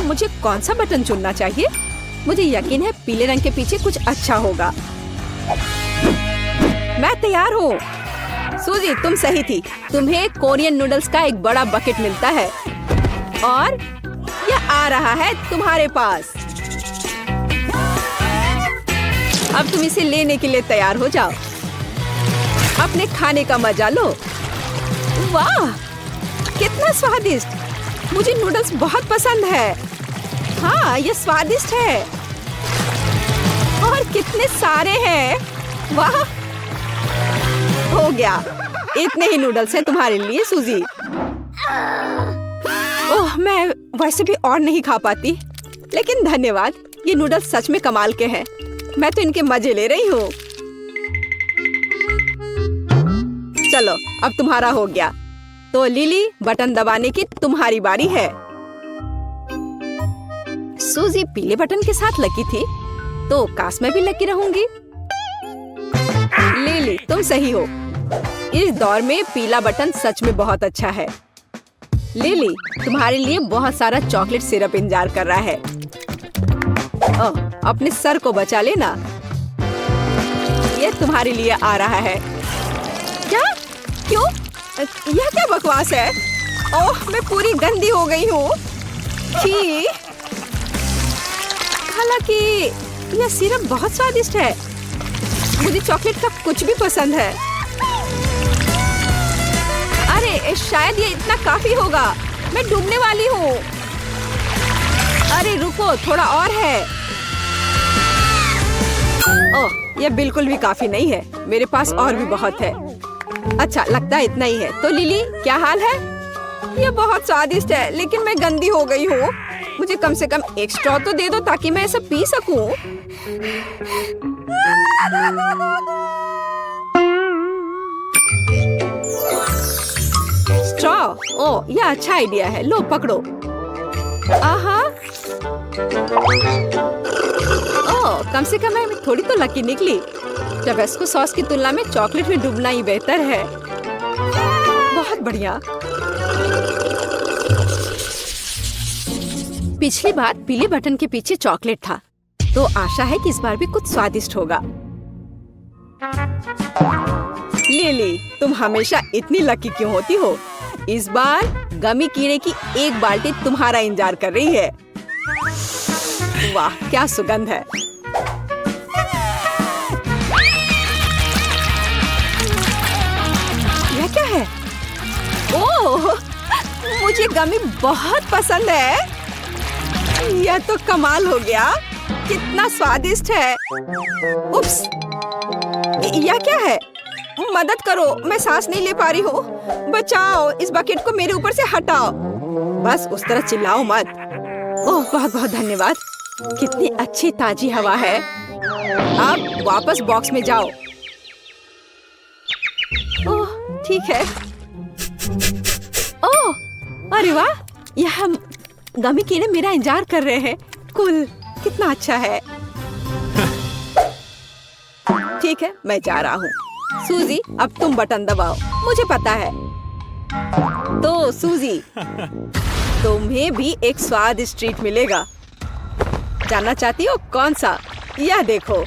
मुझे कौन सा बटन चुनना चाहिए? मुझे यकीन है पीले रंग के पीछे कुछ अच्छा होगा। मैं तैयार हूँ। सूजी, तुम सही थी। तुम्हें कोरियन नूडल्स का एक बड़ा बकेट मिलता है और यह आ रहा है तुम्हारे पास। अब तुम इसे लेने के लिए तैयार हो जाओ। अपने खाने का मजा लो। वाह, कितना स्वादिष्ट! मुझे नूडल्स बहुत पसंद है। हाँ, ये स्वादिष्ट है और कितने सारे हैं। वाह, हो गया। इतने ही नूडल्स हैं तुम्हारे लिए सूजी। ओह, मैं वैसे भी और नहीं खा पाती, लेकिन धन्यवाद। ये नूडल्स सच में कमाल के हैं। मैं तो इनके मजे ले रही हूँ। चलो, अब तुम्हारा हो गया। तो लिली, बटन दबाने की तुम्हारी बारी है। सूजी पीले बटन के साथ लकी थी, तो काश मैं भी लकी रहूंगी। लिली, तुम सही हो। इस दौर में पीला बटन सच में बहुत अच्छा है। लिली, तुम्हारे लिए बहुत सारा चॉकलेट सिरप इंतजार कर रहा है। ओह, अपने सर को बचा लेना। ये तुम्हारे लिए आ रहा है। क्या? क्यों? यह क्या बकवास है? ओह, मैं पूरी गंदी हो गई हूँ। छी! हालांकि यह सिरप बहुत स्वादिष्ट है। मुझे चॉकलेट का कुछ भी पसंद है। अरे, शायद ये इतना काफी होगा। मैं डूबने वाली हूँ। अरे रुको, थोड़ा और है। ओह, यह बिल्कुल भी काफी नहीं है। मेरे पास और भी बहुत है। अच्छा, लगता है इतना ही है। तो लिली, क्या हाल है? यह बहुत स्वादिष्ट है, लेकिन मैं गंदी हो गई हूँ। मुझे कम से कम एक स्ट्रॉ तो दे दो ताकि मैं इसे पी सकूं। स्ट्रॉ? ओह, यह अच्छा आइडिया है। लो, पकड़ो। आहा। ओह, कम से कम मैं थोड़ी तो लकी निकली। टबैस्को सॉस की तुलना में चॉकलेट में डूबना ही बेहतर है। बहुत बढ़िया। पिछली बार पीले बटन के पीछे चॉकलेट था, तो आशा है कि इस बार भी कुछ स्वादिष्ट होगा। लिली, तुम हमेशा इतनी लकी क्यों होती हो? इस बार गमी कीड़े की एक बाल्टी तुम्हारा इंतजार कर रही है। वाह, क्या सुगंध है! यह क्या है? ओह, मुझे गमी बहुत पसंद है। यह तो कमाल हो गया। कितना स्वादिष्ट है। उप्स, यह क्या है? मदद करो, मैं सांस नहीं ले पा रही हूँ। बचाओ, इस बकेट को मेरे ऊपर से हटाओ। बस उस तरह चिल्लाओ मत। ओह, बहुत बहुत धन्यवाद। कितनी अच्छी ताजी हवा है। अब वापस बॉक्स में जाओ। ओह, ठीक है। ओह, अरे वाह, यह गमी कीड़े मेरा इंतजार कर रहे हैं। कुल, कितना अच्छा है। ठीक है, मैं जा रहा हूँ। सूजी, अब तुम बटन दबाओ। मुझे पता है। तो सूजी, तुम्हें भी एक स्वादिष्ट ट्रीट मिलेगा। जानना चाहती हो कौन सा? यह देखो,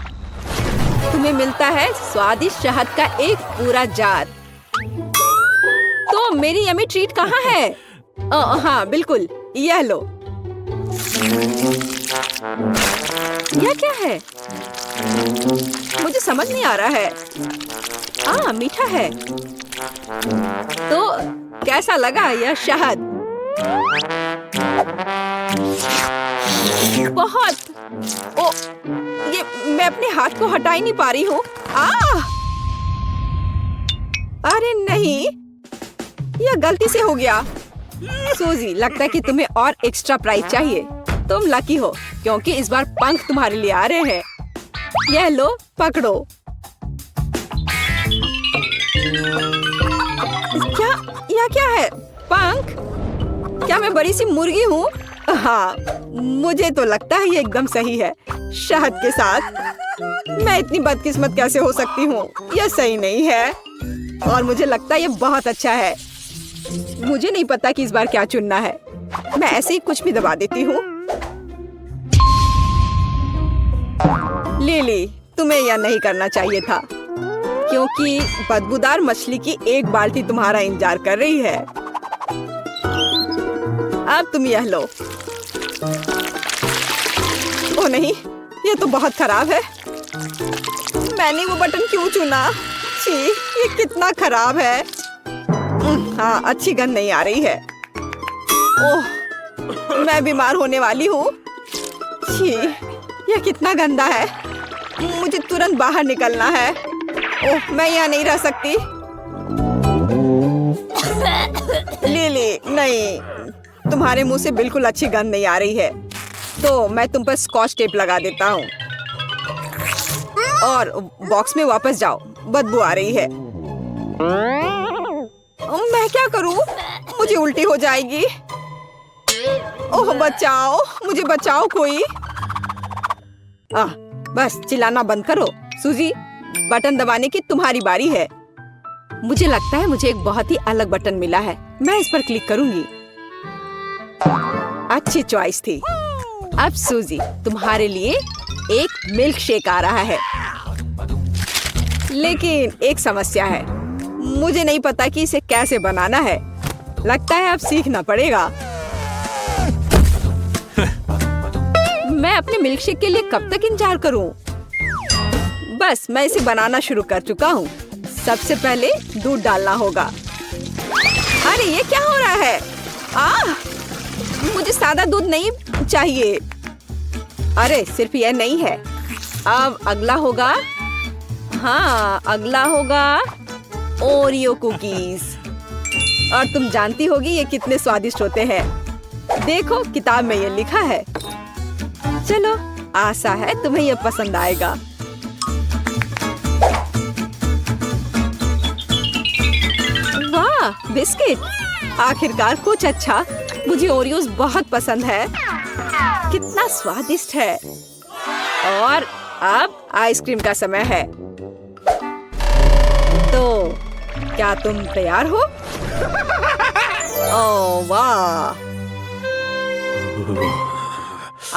तुम्हें मिलता है स्वादिष्ट शहद का एक पूरा जार। तो मेरी यम्मी ट्रीट कहाँ है? हाँ, बिल्कुल, यह लो। यह क्या है? मुझे समझ नहीं आ रहा है। मीठा है। तो कैसा लगा यह शहद? बहुत। ओ, ये मैं अपने हाथ को हटा ही नहीं पा रही हूँ। अरे नहीं, यह गलती से हो गया। सूजी, लगता है कि तुम्हें और एक्स्ट्रा प्राइज चाहिए। तुम लकी हो, क्योंकि इस बार पंख तुम्हारे लिए आ रहे हैं। यह लो, पकड़ो। यह क्या है? पंख? क्या मैं बड़ी सी मुर्गी हूँ? हाँ, मुझे तो लगता है ये एकदम सही है। शहद के साथ मैं इतनी बदकिस्मत कैसे हो सकती हूँ? यह सही नहीं है और मुझे लगता है ये बहुत अच्छा है। मुझे नहीं पता कि इस बार क्या चुनना है। मैं ऐसे ही कुछ भी दबा देती हूँ। लिली, तुम्हें यह नहीं करना चाहिए था, क्योंकि बदबूदार मछली की एक बाल्टी तुम्हारा इंतजार कर रही है। अब तुम यह लो। ओ नहीं, यह तो बहुत खराब है। मैंने वो बटन क्यों चुना? छी, ये कितना खराब है। हाँ, अच्छी गंध नहीं आ रही है। ओह, मैं बीमार होने वाली हूँ। छी, यह कितना गंदा है। मुझे तुरंत बाहर निकलना है। ओह, मैं यहाँ नहीं रह सकती। लिली, नहीं, तुम्हारे मुंह से बिल्कुल अच्छी गंध नहीं आ रही है। तो मैं तुम पर स्कॉच टेप लगा देता हूँ और बॉक्स में वापस जाओ। बदबू आ रही है। मैं क्या करूँ? मुझे उल्टी हो जाएगी। ओह, बचाओ, मुझे बचाओ कोई। बस चिल्लाना बंद करो। सूजी, बटन दबाने की तुम्हारी बारी है। मुझे लगता है मुझे एक बहुत ही अलग बटन मिला है। मैं इस पर क्लिक करूंगी। अच्छी चॉइस थी। अब सूजी, तुम्हारे लिए एक मिल्क शेक आ रहा है। लेकिन एक समस्या है। मुझे नहीं पता कि इसे कैसे बनाना है। लगता है अब सीखना पड़ेगा। मैं अपने मिल्क शेक के लिए कब तक इंतजार करूं? बस मैं इसे बनाना शुरू कर चुका हूँ। सबसे पहले दूध डालना होगा। अरे ये क्या हो रहा है? मुझे सादा दूध नहीं चाहिए। अरे सिर्फ यह नहीं है। अब अगला होगा, हाँ अगला होगा ओरियो कुकीज। और तुम जानती होगी ये कितने स्वादिष्ट होते हैं। देखो किताब में ये लिखा है। चलो, आशा है तुम्हें ये पसंद आएगा। वाह, बिस्किट! आखिरकार कुछ अच्छा। मुझे ओरियोज बहुत पसंद है। कितना स्वादिष्ट है। और अब आइसक्रीम का समय है। तो क्या तुम तैयार हो? ओह वाह!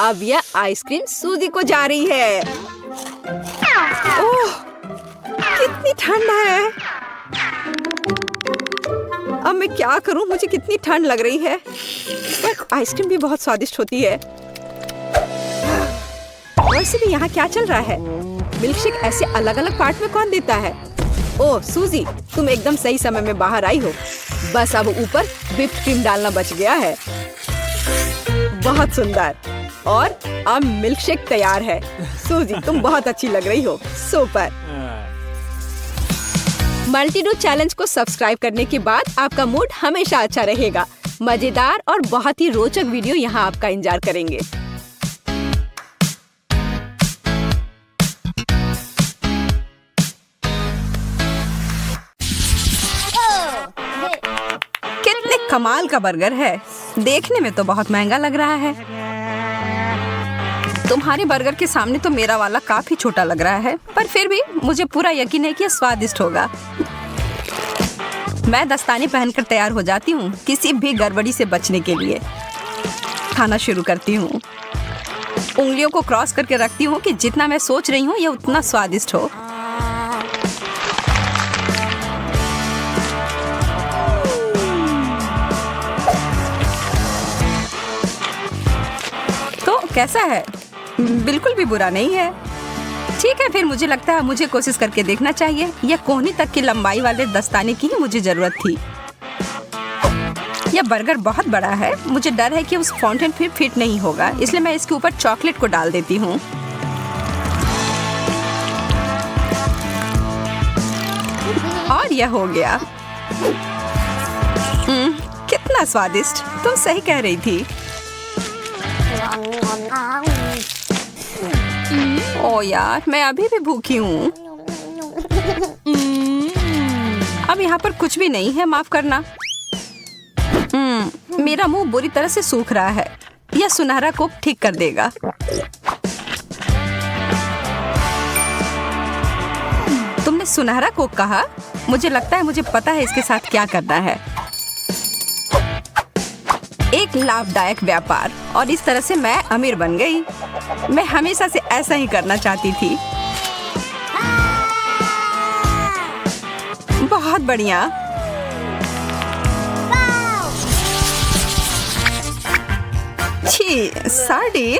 अब यह आइसक्रीम सूजी को जा रही है। ओह, कितनी ठंड है। अब मैं क्या करूं? मुझे कितनी ठंड लग रही है। पर आइसक्रीम भी बहुत स्वादिष्ट होती है। वैसे भी यहाँ क्या चल रहा है? मिल्कशेक ऐसे अलग अलग पार्ट में कौन देता है? ओह सूजी, तुम एकदम सही समय में बाहर आई हो। बस अब ऊपर व्हिप्ड क्रीम डालना बच गया है। बहुत सुंदर। और अब मिल्कशेक तैयार है। सूजी, तुम बहुत अच्छी लग रही हो। सुपर। मल्टीडो चैलेंज को सब्सक्राइब करने के बाद आपका मूड हमेशा अच्छा रहेगा। मजेदार और बहुत ही रोचक वीडियो यहाँ आपका इंतजार करेंगे। कितने कमाल का बर्गर है। देखने में तो बहुत महंगा लग रहा है। तुम्हारे बर्गर के सामने तो मेरा वाला काफी छोटा लग रहा है, पर फिर भी मुझे पूरा यकीन है कि यह स्वादिष्ट होगा। मैं दस्ताने पहनकर तैयार हो जाती हूँ किसी भी गड़बड़ी से बचने के लिए। खाना शुरू करती हूँ। उंगलियों को क्रॉस करके रखती हूँ कि जितना मैं सोच रही हूँ यह उतना स्वादिष्ट हो। तो कैसा है? बिल्कुल भी बुरा नहीं है। ठीक है, फिर मुझे लगता है मुझे कोशिश करके देखना चाहिए। यह कोहनी तक की लंबाई वाले दस्ताने की ही मुझे जरूरत थी। यह बर्गर बहुत बड़ा है। मुझे डर है कि उस फाउंटेन फिर फिट नहीं होगा, इसलिए मैं इसके ऊपर चॉकलेट को डाल देती हूँ। और यह हो गया। कितना स्वादिष्ट। तुम सही कह रही थी। ओ यार, मैं अभी भी भूखी हूँ। अब यहाँ पर कुछ भी नहीं है, माफ करना। मेरा मुंह बुरी तरह से सूख रहा है। यह सुनहरा कोक ठीक कर देगा। तुमने सुनहरा कोक कहा? मुझे लगता है मुझे पता है इसके साथ क्या करना है। एक लाभदायक व्यापार और इस तरह से मैं अमीर बन गई। मैं हमेशा से ऐसा ही करना चाहती थी। बहुत बढ़िया। छी, सार्डिन,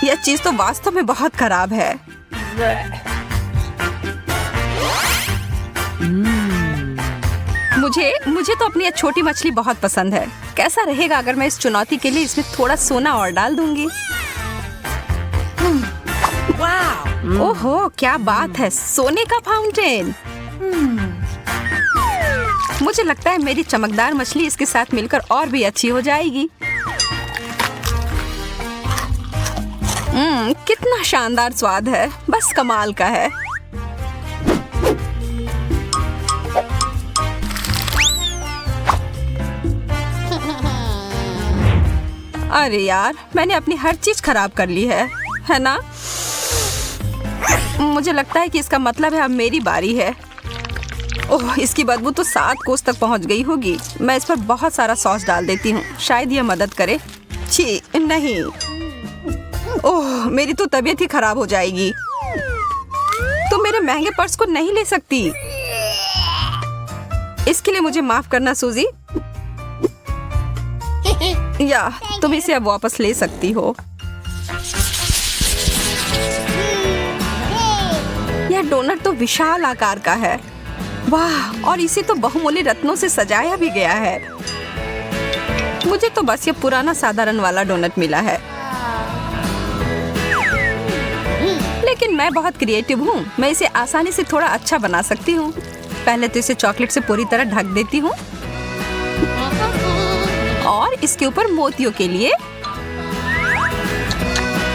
यह चीज तो वास्तव में बहुत खराब है। मुझे तो अपनी यह छोटी मछली बहुत पसंद है। कैसा रहेगा अगर मैं इस चुनौती के लिए इसमें थोड़ा सोना और डाल दूंगी? ओहो, क्या बात है, सोने का फाउंटेन। मुझे लगता है मेरी चमकदार मछली इसके साथ मिलकर और भी अच्छी हो जाएगी। कितना शानदार स्वाद है, बस कमाल का है। अरे यार, मैंने अपनी हर चीज खराब कर ली है ना? मुझे लगता है कि इसका मतलब है अब मेरी बारी है। ओह, इसकी बदबू तो 7 कोस तक पहुंच गई होगी। मैं इस पर बहुत सारा सॉस डाल देती हूँ, शायद यह मदद करे। छी, नहीं। ओह, मेरी तो तबीयत ही खराब हो जाएगी। तुम मेरे महंगे पर्स को नहीं ले सकती। इसके लिए मुझे माफ करना सूजी। या तुम इसे अब वापस ले सकती हो। यह डोनट तो विशाल आकार का है। वाह, और इसे तो बहुमूल्य रत्नों से सजाया भी गया है। मुझे तो बस ये पुराना साधारण वाला डोनट मिला है। लेकिन मैं बहुत क्रिएटिव हूँ, मैं इसे आसानी से थोड़ा अच्छा बना सकती हूँ। पहले तो इसे चॉकलेट से पूरी तरह ढक देती हूँ और इसके ऊपर मोतियों के लिए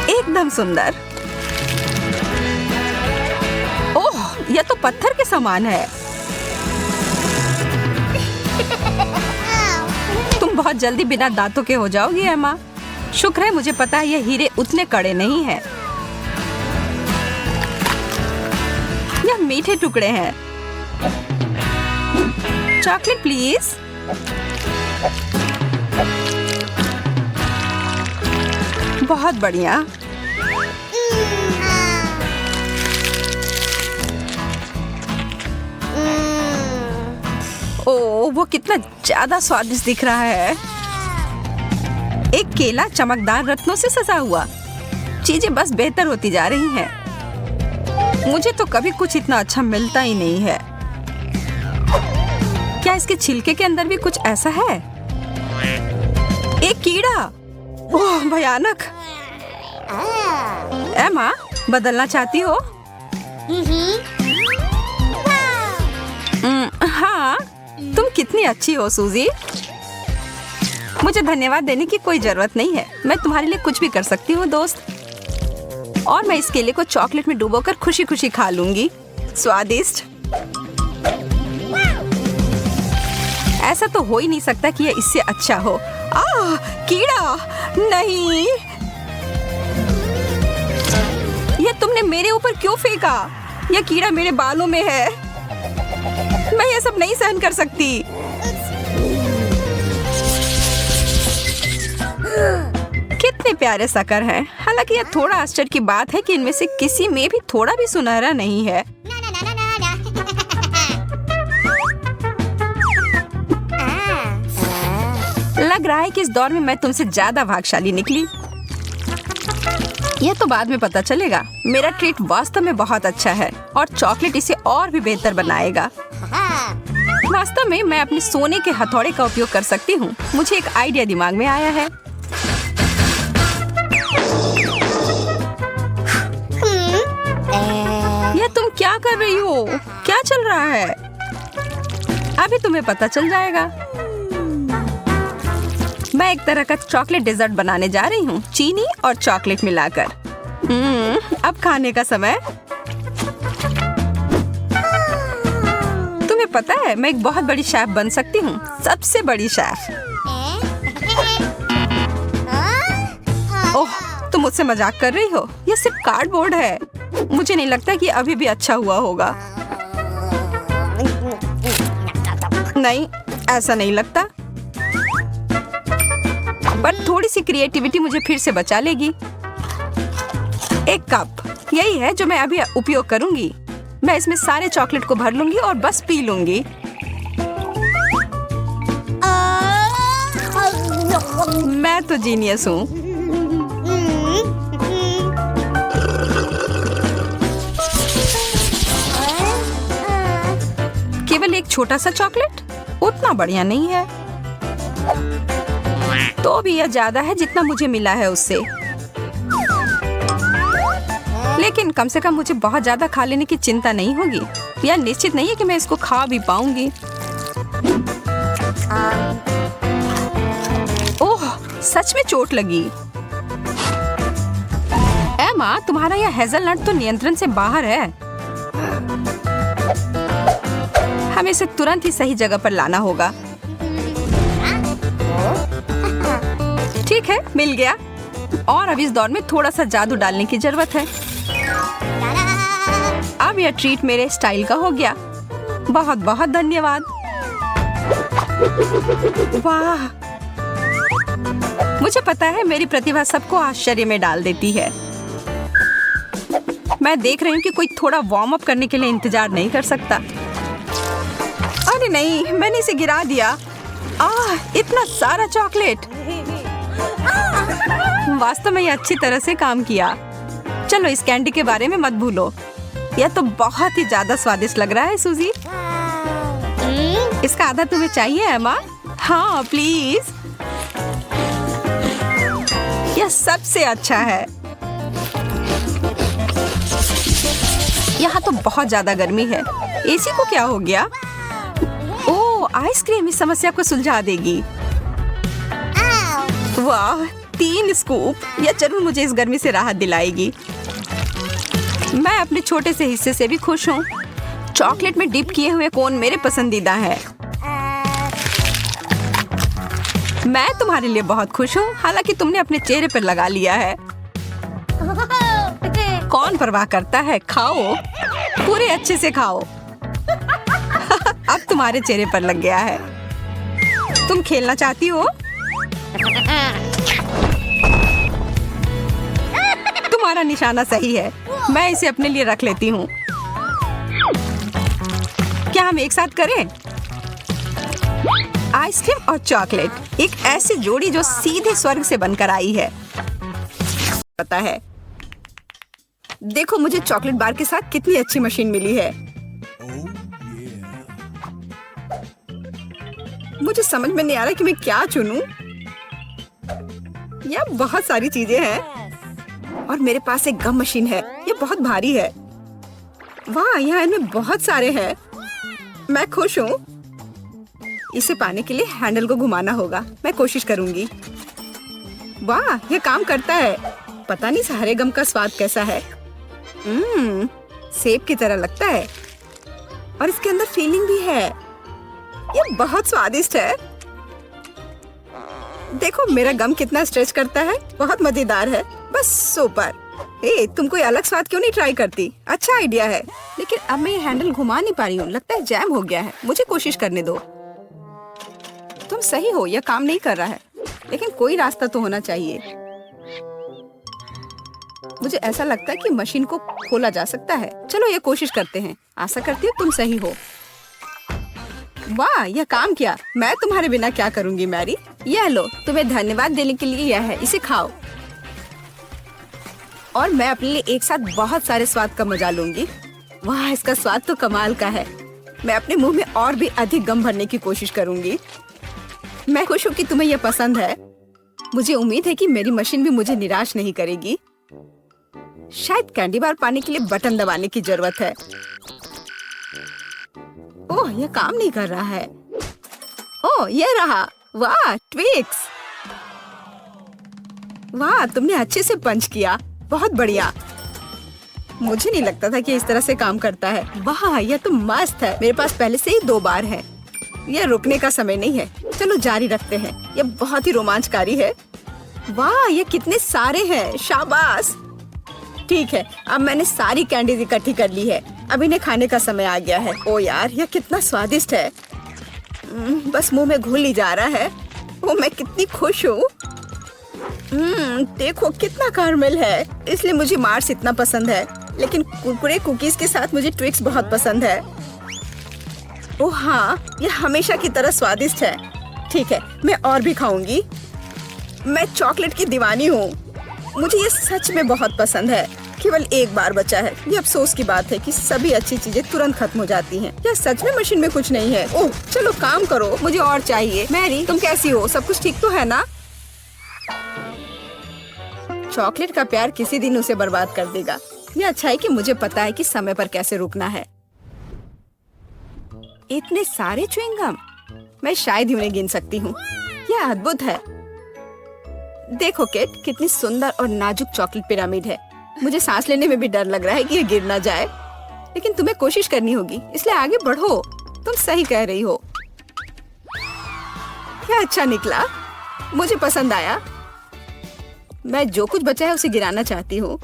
एकदम सुंदर। ओह, यह तो पत्थर के समान है। तुम बहुत जल्दी बिना दांतों के हो जाओगी एमा। शुक्र है मुझे पता है यह हीरे उतने कड़े नहीं हैं। यह मीठे टुकड़े हैं। Chocolate please. बहुत बढ़िया। ओह, वो कितना ज्यादा स्वादिष्ट दिख रहा है। एक केला चमकदार रत्नों से सजा हुआ। चीजें बस बेहतर होती जा रही हैं। मुझे तो कभी कुछ इतना अच्छा मिलता ही नहीं है। क्या इसके छिलके के अंदर भी कुछ ऐसा है? एक कीड़ा। ओह, भयानक। एमा, बदलना चाहती हो? हाँ, तुम कितनी अच्छी हो सूजी। मुझे धन्यवाद देने की कोई जरूरत नहीं है। मैं तुम्हारे लिए कुछ भी कर सकती हूँ दोस्त। और मैं इस केले को चॉकलेट में डुबोकर खुशी खुशी खा लूंगी। स्वादिष्ट। ऐसा तो हो ही नहीं सकता कि यह इससे अच्छा हो। कीड़ा नहीं। यह तुमने मेरे ऊपर क्यों फेंका? यह कीड़ा मेरे बालों में है। मैं यह सब नहीं सहन कर सकती। कितने प्यारे शक्कर हैं। हालांकि यह थोड़ा आश्चर्य की बात है कि इनमें से किसी में भी थोड़ा भी सुनहरा नहीं है। लग रहा है कि इस दौर में मैं तुमसे ज्यादा भाग्यशाली निकली। यह तो बाद में पता चलेगा। मेरा ट्रीट वास्तव में बहुत अच्छा है और चॉकलेट इसे और भी बेहतर बनाएगा। वास्तव में मैं अपने सोने के हथौड़े का उपयोग कर सकती हूँ। मुझे एक आइडिया दिमाग में आया है। यह तुम क्या कर रही हो? क्या चल रहा है? अभी तुम्हें पता चल जाएगा। मैं एक तरह का चॉकलेट डेजर्ट बनाने जा रही हूँ, चीनी और चॉकलेट मिलाकर। अब खाने का समय। तुम्हें पता है मैं एक बहुत बड़ी शेफ बन सकती हूँ, सबसे बड़ी शेफ। ओह, तुम मुझसे मजाक कर रही हो? यह सिर्फ कार्डबोर्ड है। मुझे नहीं लगता कि अभी भी अच्छा हुआ होगा। नहीं, ऐसा नहीं लगता। पर थोड़ी सी क्रिएटिविटी मुझे फिर से बचा लेगी। एक कप, यही है जो मैं अभी उपयोग करूंगी। मैं इसमें सारे चॉकलेट को भर लूंगी और बस पी लूंगी। मैं तो जीनियस हूँ। केवल एक छोटा सा चॉकलेट उतना बढ़िया नहीं है, तो भी यह ज्यादा है जितना मुझे मिला है उससे। लेकिन कम से कम मुझे बहुत ज्यादा खा लेने की चिंता नहीं होगी। यह निश्चित नहीं है कि मैं इसको खा भी पाऊंगी। ओह, सच में चोट लगी। एमा, तुम्हारा यह हेज़लनट तो नियंत्रण से बाहर है। हमें इसे तुरंत ही सही जगह पर लाना होगा। ठीक है, मिल गया। और अब इस दौर में थोड़ा सा जादू डालने की जरूरत है। अब यह ट्रीट मेरे स्टाइल का हो गया। बहुत बहुत धन्यवाद। वाह, मुझे पता है मेरी प्रतिभा सबको आश्चर्य में डाल देती है। मैं देख रही हूँ कि कोई थोड़ा वार्म अप करने के लिए इंतजार नहीं कर सकता। अरे नहीं, मैंने इसे गिरा दिया। इतना सारा चॉकलेट। वास्तव में ये अच्छी तरह से काम किया। चलो, इस कैंडी के बारे में मत भूलो। यह तो बहुत ही ज्यादा स्वादिष्ट लग रहा है सूजी। इसका आधा तुम्हें चाहिए एमा? हाँ प्लीज। यह सबसे अच्छा है। यहाँ तो बहुत ज्यादा गर्मी है। एसी को क्या हो गया? ओह, आइसक्रीम इस समस्या को सुलझा देगी। वाह, 3 स्कूप। यह जरूर मुझे इस गर्मी से राहत दिलाएगी। मैं अपने छोटे से हिस्से से भी खुश हूँ। चॉकलेट में डिप किए हुए कोन मेरे पसंदीदा है। मैं तुम्हारे लिए बहुत खुश हूँ, हालांकि तुमने अपने चेहरे पर लगा लिया है। कौन परवाह करता है, खाओ, पूरे अच्छे से खाओ। अब तुम्हारे चेहरे पर लग गया है। तुम खेलना चाहती हो? तुम्हारा निशाना सही है। मैं इसे अपने लिए रख लेती हूँ। क्या हम एक साथ करें? आइसक्रीम और चॉकलेट, एक ऐसी जोड़ी जो सीधे स्वर्ग से बनकर आई है। पता है, देखो मुझे चॉकलेट बार के साथ कितनी अच्छी मशीन मिली है। मुझे समझ में नहीं आ रहा कि मैं क्या चुनूं। यह बहुत सारी चीजें हैं और मेरे पास एक गम मशीन है। ये बहुत भारी है। वाह, यहाँ इनमें बहुत सारे हैं। मैं खुश हूँ। इसे पाने के लिए हैंडल को घुमाना होगा। मैं कोशिश करूंगी। वाह, यह काम करता है। पता नहीं सारे गम का स्वाद कैसा है। सेब की तरह लगता है और इसके अंदर फीलिंग भी है। यह बहुत स्वादिष्ट है। देखो मेरा गम कितना स्ट्रेच करता है। बहुत मजेदार है। बस सुपर। तुम कोई अलग स्वाद क्यों नहीं ट्राई करती? अच्छा आइडिया है। लेकिन अब मैं हैंडल घुमा नहीं पा रही हूँ। लगता है जैम हो गया है। मुझे कोशिश करने दो। तुम सही हो, यह काम नहीं कर रहा है, लेकिन कोई रास्ता तो होना चाहिए। मुझे ऐसा लगता है कि मशीन को खोला जा सकता है। चलो ये कोशिश करते हैं। आशा करती हूँ तुम सही हो। वाह, यह काम किया। मैं तुम्हारे बिना क्या करूंगी मैरी। यह लो, तुम्हें धन्यवाद देने के लिए यह है। इसे खाओ और मैं अपने लिए एक साथ बहुत सारे स्वाद का मजा लूंगी। वाह, इसका स्वाद तो कमाल का है। मैं अपने मुंह में और भी अधिक गम भरने की कोशिश करूंगी। मैं खुश हूँ कि तुम्हें यह पसंद है। मुझे उम्मीद है कि मेरी मशीन भी मुझे निराश नहीं करेगी। शायद कैंडी बार पाने के लिए बटन दबाने की जरूरत है। ओह, यह काम नहीं कर रहा है। ओह, यह रहा। वाह, ट्विक्स। वाह, तुमने अच्छे से पंच किया। बहुत बढ़िया। मुझे नहीं लगता था कि इस तरह से काम करता है। वाह, यह तो मस्त है। मेरे पास पहले से ही 2 बार है। यह रुकने का समय नहीं है। चलो जारी रखते हैं। यह बहुत ही रोमांचकारी है। वाह, ये कितने सारे हैं। शाबाश। ठीक है, अब मैंने सारी कैंडीज इकट्ठी कर ली है। अब इन्हें खाने का समय आ गया है। ओ यार, यह कितना स्वादिष्ट है। बस मुंह में घुल ही जा रहा है। ओ, मैं कितनी खुश हूँ। देखो कितना कैरमल है, इसलिए मुझे मार्स इतना पसंद है। लेकिन कुरकुरे कुकीज के साथ मुझे ट्विक्स बहुत पसंद है। ओह हाँ, ये हमेशा की तरह स्वादिष्ट है। ठीक है, मैं और भी खाऊंगी। मैं चॉकलेट की दीवानी हूँ। मुझे ये सच में बहुत पसंद है। केवल एक बार बचा है। ये अफसोस की बात है कि सभी अच्छी चीजें तुरंत खत्म हो जाती हैं। क्या सच में मशीन में कुछ नहीं है? ओह चलो काम करो, मुझे और चाहिए। मैरी तुम कैसी हो? सब कुछ ठीक तो है ना? चॉकलेट का प्यार किसी दिन उसे बर्बाद कर देगा। ये अच्छा है कि मुझे पता है कि समय पर कैसे रुकना है। इतने सारे च्युइंगम, मैं शायद ही उन्हें गिन सकती हूँ। यह अद्भुत है। देखो केट, कितनी सुंदर और नाजुक चॉकलेट पिरामिड है। मुझे सांस लेने में भी डर लग रहा है कि ये गिर ना जाए। लेकिन तुम्हें कोशिश करनी होगी, इसलिए आगे बढ़ो। तुम सही कह रही हो। क्या अच्छा निकला, मुझे पसंद आया। मैं जो कुछ बचा है उसे गिराना चाहती हूँ।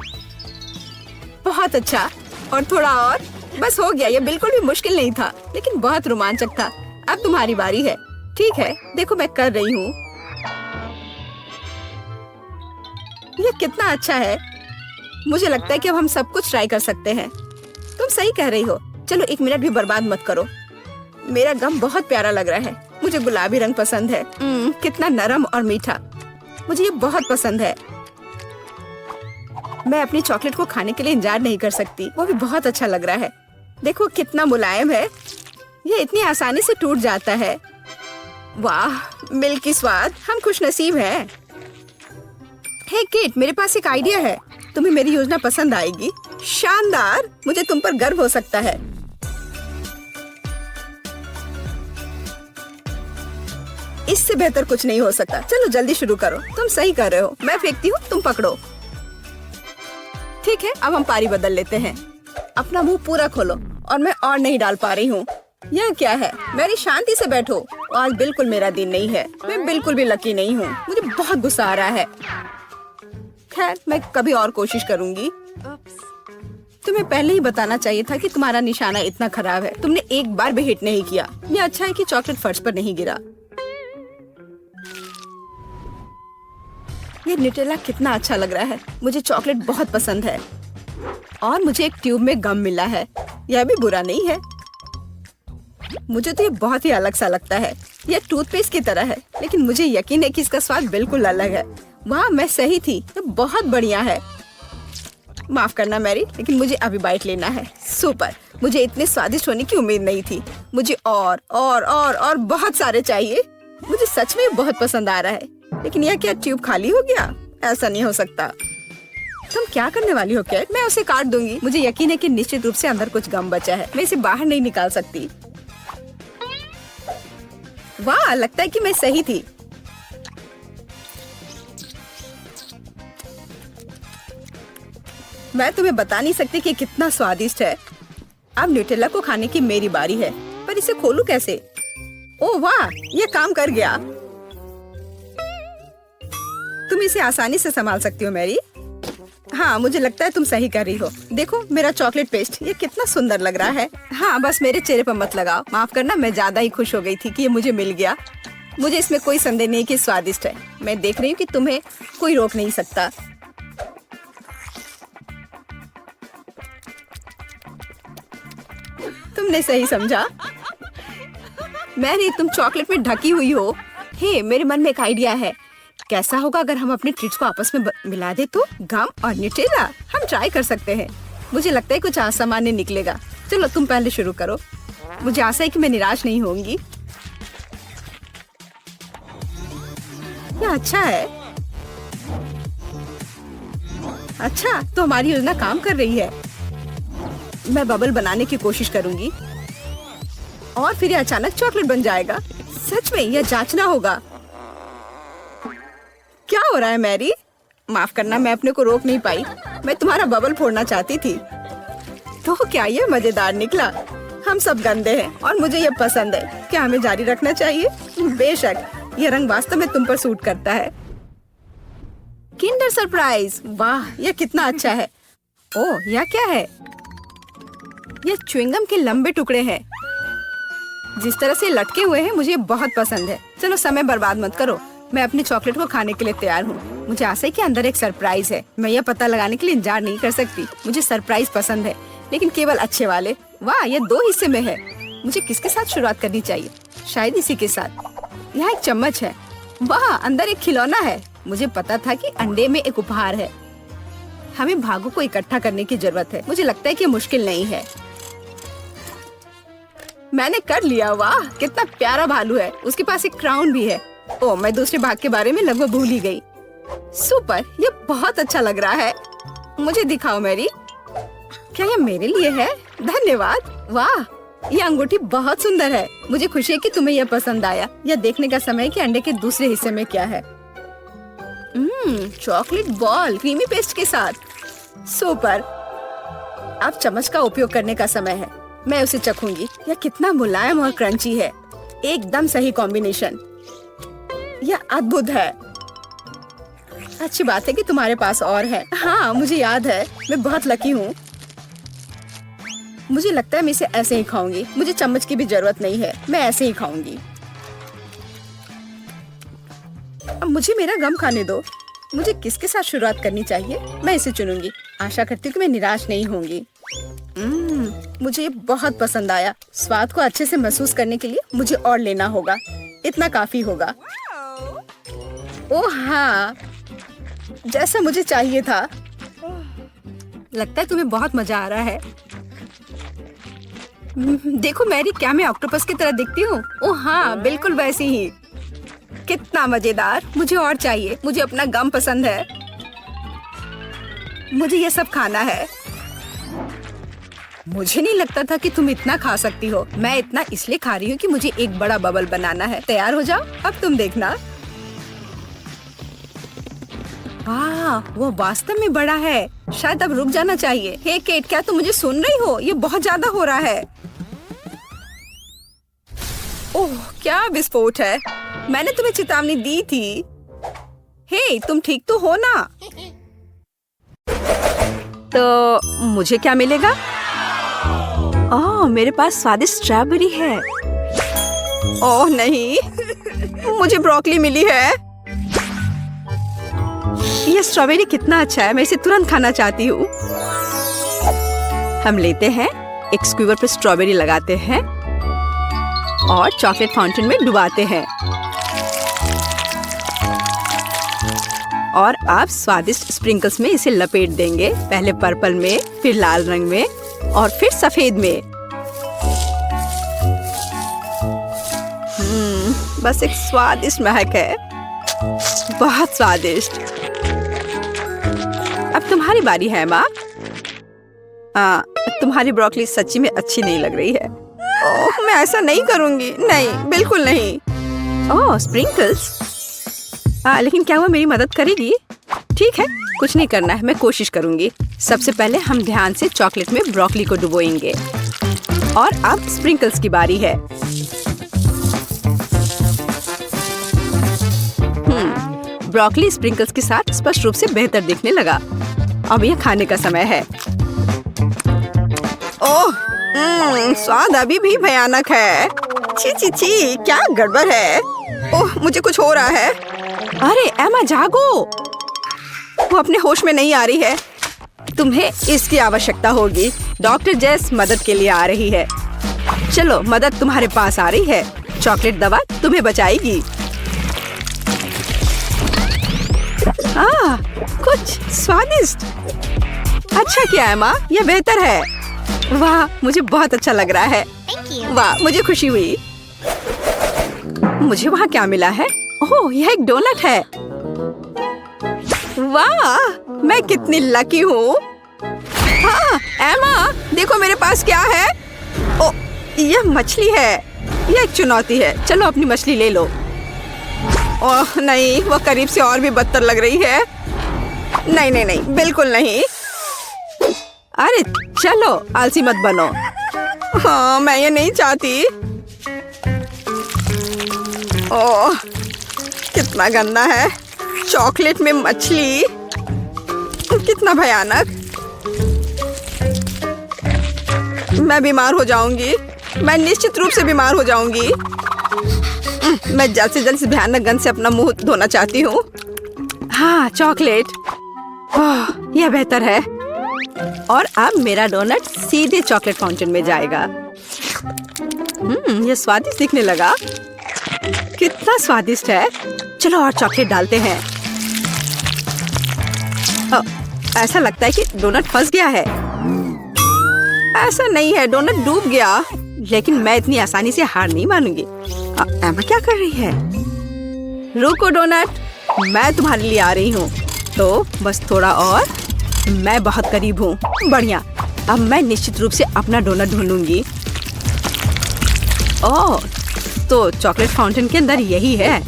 बहुत अच्छा, और थोड़ा और, बस हो गया। ये बिल्कुल भी मुश्किल नहीं था, लेकिन बहुत रोमांचक था। अब तुम्हारी बारी है। ठीक है, देखो मैं कर रही हूँ। ये कितना अच्छा है। मुझे लगता है कि अब हम सब कुछ ट्राई कर सकते हैं। तुम सही कह रही हो। चलो 1 मिनट भी बर्बाद मत करो। मेरा गम बहुत प्यारा लग रहा है। मुझे गुलाबी रंग पसंद है। कितना नरम और मीठा, मुझे ये बहुत पसंद है। मैं अपनी चॉकलेट को खाने के लिए इंतजार नहीं कर सकती। वो भी बहुत अच्छा लग रहा है। देखो कितना मुलायम है। ये इतनी आसानी से टूट जाता है। वाह, मिल्की स्वाद। हम खुशनसीब हैं। हे किट, मेरे पास एक आइडिया है। तुम्हें मेरी योजना पसंद आएगी। शानदार, मुझे तुम पर गर्व हो सकता है। इससे बेहतर कुछ नहीं हो सकता। चलो जल्दी शुरू करो। तुम सही कर रहे हो। मैं फेंकती हूँ, तुम पकड़ो। ठीक है, अब हम पारी बदल लेते हैं। अपना मुंह पूरा खोलो। और मैं और नहीं डाल पा रही हूँ। यह क्या है? मेरी शांति से बैठो। आज बिल्कुल मेरा दिन नहीं है। मैं बिल्कुल भी लकी नहीं हूँ। मुझे बहुत गुस्सा आ रहा है। खैर, मैं कभी और कोशिश करूँगी। तुम्हें पहले ही बताना चाहिए था कि तुम्हारा निशाना इतना खराब है। तुमने एक बार भी हिट नहीं किया। ये अच्छा है कि चॉकलेट फर्श पर नहीं गिरा। ये न्यूटेला कितना अच्छा लग रहा है। मुझे चॉकलेट बहुत पसंद है। और मुझे एक ट्यूब में गम मिला है। यह भी बुरा नहीं है। मुझे तो ये बहुत ही अलग सा लगता है। यह टूथपेस्ट की तरह है, लेकिन मुझे यकीन है कि इसका स्वाद बिल्कुल अलग है। वाह, मैं सही थी। ये बहुत बढ़िया है। माफ करना मैरी, लेकिन मुझे अभी बाइट लेना है। सुपर, मुझे इतने स्वादिष्ट होने की उम्मीद नहीं थी। मुझे और बहुत सारे चाहिए। मुझे सच में बहुत पसंद आ रहा है। लेकिन यह क्या ट्यूब खाली हो गया? ऐसा नहीं हो सकता। तुम क्या करने वाली हो कैट? मैं उसे काट दूंगी। मुझे यकीन है कि निश्चित रूप से अंदर कुछ गम बचा है। मैं इसे बाहर नहीं निकाल सकती। वाह, लगता है कि मैं सही थी। मैं तुम्हें बता नहीं सकती कि कितना स्वादिष्ट है। अब न्यूटेला को खाने की मेरी बारी है, पर इसे खोलूं कैसे? ओह वाह, ये काम कर गया। तुम इसे आसानी से संभाल सकती हो मैरी। हाँ, मुझे लगता है तुम सही कर रही हो। देखो मेरा चॉकलेट पेस्ट, ये कितना सुंदर लग रहा है। हाँ, बस मेरे चेहरे पर मत लगाओ। माफ करना, मैं ज्यादा ही खुश हो गई थी कि ये मुझे मिल गया। मुझे इसमें कोई संदेह नहीं कि स्वादिष्ट है। मैं देख रही हूँ कि तुम्हें कोई रोक नहीं सकता। तुमने सही समझा। मैरी, तुम चॉकलेट में ढकी हुई हो। हे, मेरे मन में एक आइडिया है। कैसा होगा अगर हम अपने ट्रीट्स को आपस में मिला दे तो? गम और न्यूटेला, हम ट्राई कर सकते हैं। मुझे लगता है कुछ असामान्य निकलेगा। चलो तुम पहले शुरू करो। मुझे आशा है कि मैं निराश नहीं होंगी। यह अच्छा है। अच्छा, तो हमारी योजना काम कर रही है। मैं बबल बनाने की कोशिश करूंगी और फिर यह अचानक चॉकलेट बन जाएगा। सच में यह जांचना होगा। क्या हो रहा है मैरी? माफ करना, मैं अपने को रोक नहीं पाई। मैं तुम्हारा बबल फोड़ना चाहती थी। तो क्या ये मजेदार निकला? हम सब गंदे हैं और मुझे ये पसंद है। क्या हमें जारी रखना चाहिए? बेशक, ये रंग वास्तव में तुम पर सूट करता है। किंडर सरप्राइज, वाह, यह कितना अच्छा है। ओह, यह क्या है? यह च्युइंगम के लंबे टुकड़े हैं। जिस तरह से लटके हुए हैं, मुझे बहुत पसंद है। चलो समय बर्बाद मत करो। मैं अपनी चॉकलेट को खाने के लिए तैयार हूँ। मुझे आशा है कि अंदर एक सरप्राइज है। मैं यह पता लगाने के लिए इंतजार नहीं कर सकती। मुझे सरप्राइज पसंद है, लेकिन केवल अच्छे वाले। वाह, ये 2 हिस्से में है। मुझे किसके साथ शुरुआत करनी चाहिए? शायद इसी के साथ। यहाँ एक चम्मच है। वाह, अंदर एक खिलौना है। मुझे पता था कि अंडे में एक उपहार है। हमें भागों को इकट्ठा करने की जरूरत है। मुझे लगता है कि मुश्किल नहीं है। मैंने कर लिया। वाह, कितना प्यारा भालू है। उसके पास एक क्राउन भी है। ओह, मैं दूसरे भाग के बारे में लगभग भूल ही गई। सुपर, ये बहुत अच्छा लग रहा है। मुझे दिखाओ मैरी। क्या ये मेरे लिए है? धन्यवाद। वाह, ये अंगूठी बहुत सुंदर है। मुझे खुशी है कि तुम्हें यह पसंद आया। यह देखने का समय है कि अंडे के दूसरे हिस्से में क्या है। चॉकलेट बॉल क्रीमी पेस्ट के साथ। सुपर। अब चम्मच का उपयोग करने का समय है। मैं उसे चखूंगी। यह कितना मुलायम और क्रंची है। एकदम सही कॉम्बिनेशन। यह अद्भुत है। अच्छी बात है कि तुम्हारे पास और है। हाँ, मुझे याद है। मैं बहुत लकी हूँ। मुझे लगता है मैं इसे ऐसे ही खाऊंगी। मुझे चम्मच की भी जरूरत नहीं है। मैं ऐसे ही खाऊंगी। अब मुझे मेरा गम खाने दो। मुझे किसके साथ शुरुआत करनी चाहिए? मैं इसे चुनूंगी। आशा करती हूँ कि मैं निराश नहीं होंगी। मुझे ये बहुत पसंद आया। स्वाद को अच्छे से महसूस करने के लिए मुझे और लेना होगा। इतना काफी होगा। ओह हाँ, जैसा मुझे चाहिए था। लगता है तुम्हें बहुत मजा आ रहा है। देखो मैरी, क्या मैं ऑक्टोपस की तरह दिखती हूँ? ओह हाँ, बिल्कुल वैसी ही। कितना मजेदार। मुझे और चाहिए। मुझे अपना गम पसंद है। मुझे ये सब खाना है। मुझे नहीं लगता था कि तुम इतना खा सकती हो। मैं इतना इसलिए खा रही हूँ कि मुझे एक बड़ा बबल बनाना है। तैयार हो जाओ, अब तुम देखना। वो वास्तव में बड़ा है। शायद अब रुक जाना चाहिए। हे केट, क्या तुम मुझे सुन रही हो? ये बहुत ज्यादा हो रहा है। ओह, क्या विस्फोट है। मैंने तुम्हें चेतावनी दी थी। हे, तुम ठीक तो हो ना? तो मुझे क्या मिलेगा? ओह, मेरे पास स्वादिष्ट स्ट्रॉबेरी है। ओह नहीं, मुझे ब्रोकली मिली है। ये स्ट्रॉबेरी कितना अच्छा है। मैं इसे तुरंत खाना चाहती हूँ। हम लेते हैं, एक स्क्यूवर पर स्ट्रॉबेरी लगाते हैं और चॉकलेट फाउंटेन में डुबाते हैं। और अब स्वादिष्ट स्प्रिंकल्स में इसे लपेट देंगे। पहले पर्पल में, फिर लाल रंग में और फिर सफेद में। बस एक स्वादिष्ट महक है। बहुत स्वादिष्ट। अब तुम्हारी बारी है माँ। तुम्हारी ब्रोकली सच्ची में अच्छी नहीं लग रही है। ओह, मैं ऐसा नहीं करूँगी। नहीं, बिल्कुल नहीं। ओह, स्प्रिंकल्स। लेकिन क्या वो मेरी मदद करेगी? ठीक है, कुछ नहीं करना है। मैं कोशिश करूँगी। सबसे पहले हम ध्यान से चॉकलेट में ब्रोकली को डुबोएंगे। और अब स्प्रिंकल्स की बारी है। ब्रोकली स्प्रिंकल्स के साथ स्पष्ट रूप से बेहतर दिखने लगा। अब यह खाने का समय है। ओह, स्वाद अभी भी भयानक है। छी छी छी, क्या गड़बड़ है। ओह, मुझे कुछ हो रहा है। अरे एमा, जागो। वो अपने होश में नहीं आ रही है। तुम्हें इसकी आवश्यकता होगी। डॉक्टर जेस मदद के लिए आ रही है। चलो, मदद तुम्हारे पास आ रही है। चॉकलेट दवा तुम्हें बचाएगी। कुछ स्वादिष्ट। अच्छा किया है माँ, यह बेहतर है। वाह, मुझे बहुत अच्छा लग रहा है। वाह, मुझे खुशी हुई। मुझे वहाँ क्या मिला है? ओह, यह एक डोनट है। वाह, मैं कितनी लकी हूँ। हाँ एमा, देखो मेरे पास क्या है। ओह, यह मछली है। यह एक चुनौती है। चलो अपनी मछली ले लो। ओह नहीं, वो करीब से और भी बदतर लग रही है। नहीं नहीं नहीं, बिल्कुल नहीं। अरे चलो, आलसी मत बनो। हाँ, मैं ये नहीं चाहती। ओह, कितना गंदा है। चॉकलेट में मछली, कितना भयानक। मैं बीमार हो जाऊंगी। मैं निश्चित रूप से बीमार हो जाऊंगी। मैं जल्द से जल्द भयानक गंध से अपना मुंह धोना चाहती हूँ। हाँ, चॉकलेट। ओह, यह बेहतर है। और अब मेरा डोनट सीधे चॉकलेट फाउंटेन में जाएगा। यह स्वादिष्ट दिखने लगा। कितना स्वादिष्ट है। चलो और चॉकलेट डालते हैं। ऐसा लगता है कि डोनट फंस गया है। ऐसा नहीं है, डोनट डूब गया। लेकिन मैं इतनी आसानी से हार नहीं मानूंगी। एमा क्या कर रही है? रुको डोनट, मैं तुम्हारे लिए आ रही हूँ। तो बस थोड़ा और। मैं बहुत करीब हूँ। बढ़िया। अब मैं निश्चित रूप से अपना डोनट ढूंढूंगी। ओह, तो चॉकलेट फाउंटेन के अंदर यही है।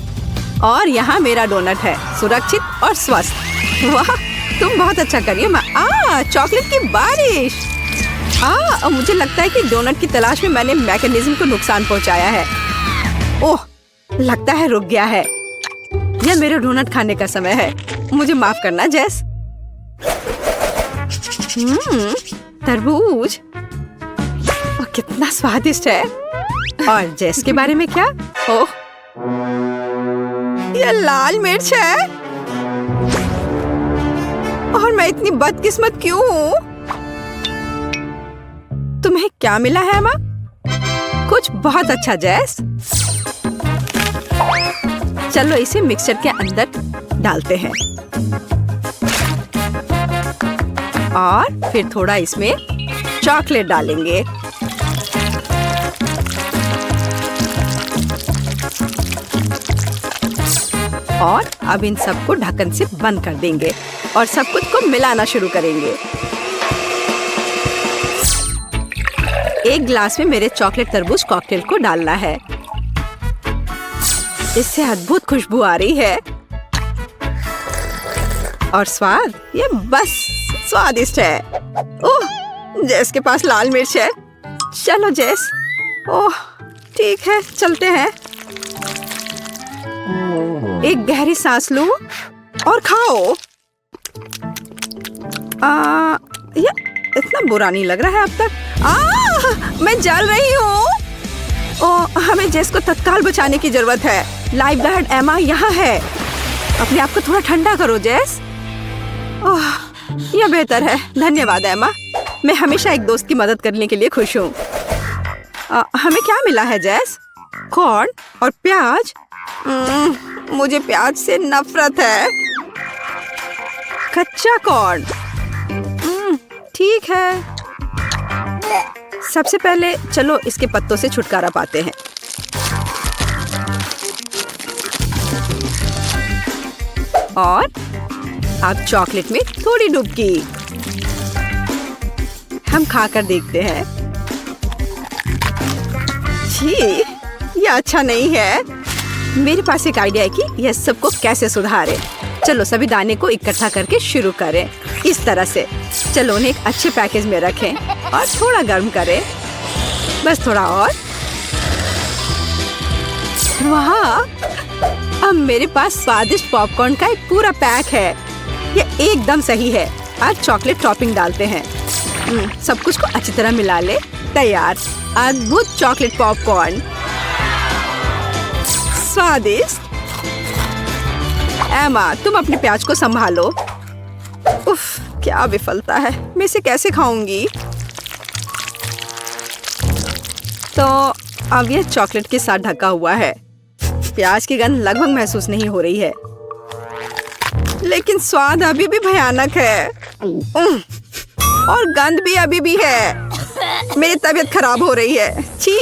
और यहाँ मेरा डोनट है, सुरक्षित और स्वस्थ। वाह, तुम बहुत अच्छा करिए। चॉकलेट की बारिश। मुझे लगता है कि डोनट की तलाश में मैंने मैकेनिज्म को नुकसान पहुंचाया है। ओह, लगता है रुक गया है। यह मेरे डोनट खाने का समय है। मुझे माफ करना जेस। तरबूज कितना स्वादिष्ट है। और जेस के बारे में क्या? ओह, यह लाल मिर्च है। और मैं इतनी बदकिस्मत क्यों हूँ? तुम्हें क्या मिला है एमा? कुछ बहुत अच्छा जेस। चलो इसे मिक्सचर के अंदर डालते हैं। और फिर थोड़ा इसमें चॉकलेट डालेंगे। और अब इन सबको ढक्कन से बंद कर देंगे और सब कुछ को मिलाना शुरू करेंगे। एक ग्लास में मेरे चॉकलेट तरबूज कॉकटेल को डालना है। इससे अद्भुत खुशबू आ रही है। और स्वाद, ये बस स्वादिष्ट है। ओह, जेस के पास लाल मिर्च है। चलो जेस। ओह, ठीक है, चलते हैं। एक गहरी सांस लो और खाओ। ये इतना बुरा नहीं लग रहा है अब तक। मैं जल रही हूँ। हमें जेस को तत्काल बचाने की जरूरत है। लाइफ गार्ड एमा यहाँ है। अपने आप को थोड़ा ठंडा करो जेस। ओह, यह बेहतर है। धन्यवाद एमा। मैं हमेशा एक दोस्त की मदद करने के लिए खुश हूँ। हमें क्या मिला है जेस? कॉर्न और प्याज। मुझे प्याज से नफरत है। कच्चा कॉर्न। ठीक है। सबसे पहले चलो इसके पत्तों से छुटकारा पाते हैं। और अब चॉकलेट में थोड़ी डुबकी। हम खाकर देखते हैं। छी, यह अच्छा नहीं है। मेरे पास एक आइडिया है कि यह सबको कैसे सुधारे। चलो सभी दाने को इकट्ठा करके शुरू करें। इस तरह से। चलो उन्हें एक अच्छे पैकेज में रखें और थोड़ा गर्म करें। बस थोड़ा और। वाह, अब मेरे पास स्वादिष्ट पॉपकॉर्न का एक पूरा पैक है। यह एकदम सही है। आज चॉकलेट टॉपिंग डालते हैं। सब कुछ को अच्छी तरह मिला ले। तैयार। अद्भुत चॉकलेट पॉपकॉर्न। स्वादिष्ट। एमा, तुम अपने प्याज को संभालो। उफ, क्या विफलता है। मैं इसे कैसे खाऊंगी? तो अब यह चॉकलेट के साथ ढका हुआ है। प्याज की गंध लगभग महसूस नहीं हो रही है, लेकिन स्वाद अभी भी भयानक है। और गंध भी अभी भी है। मेरी तबीयत खराब हो रही है। छी,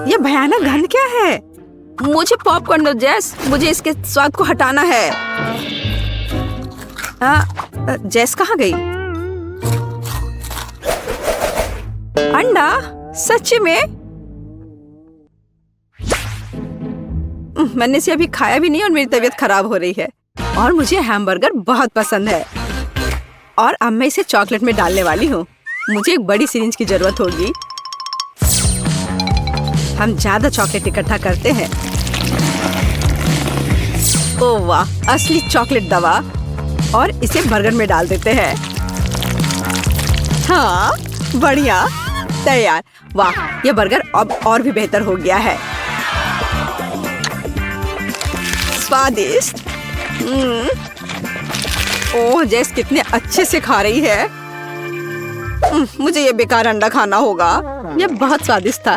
यह भयानक गंध क्या है? मुझे पॉपकॉर्न दो जेस। मुझे इसके स्वाद को हटाना है। जेस कहाँ गई? अंडा? सच्ची में? मैंने इसे अभी खाया भी नहीं और मेरी तबीयत खराब हो रही है। और मुझे हैमबर्गर बहुत पसंद है। और अब मैं इसे चॉकलेट में डालने वाली हूँ। मुझे एक बड़ी सिरिंज की जरूरत होगी। हम ज्यादा चॉकलेट इकट्ठा करते हैं। ओह वाह, असली चॉकलेट दवा। और इसे बर्गर में डाल देते हैं। हाँ, बढ़िया। तैयार। वाह, यह बर्गर अब और भी बेहतर हो गया है। स्वादिष्ट। ओह, जेस कितने अच्छे से खा रही है। मुझे ये बेकार अंडा खाना होगा। ये बहुत स्वादिष्ट था।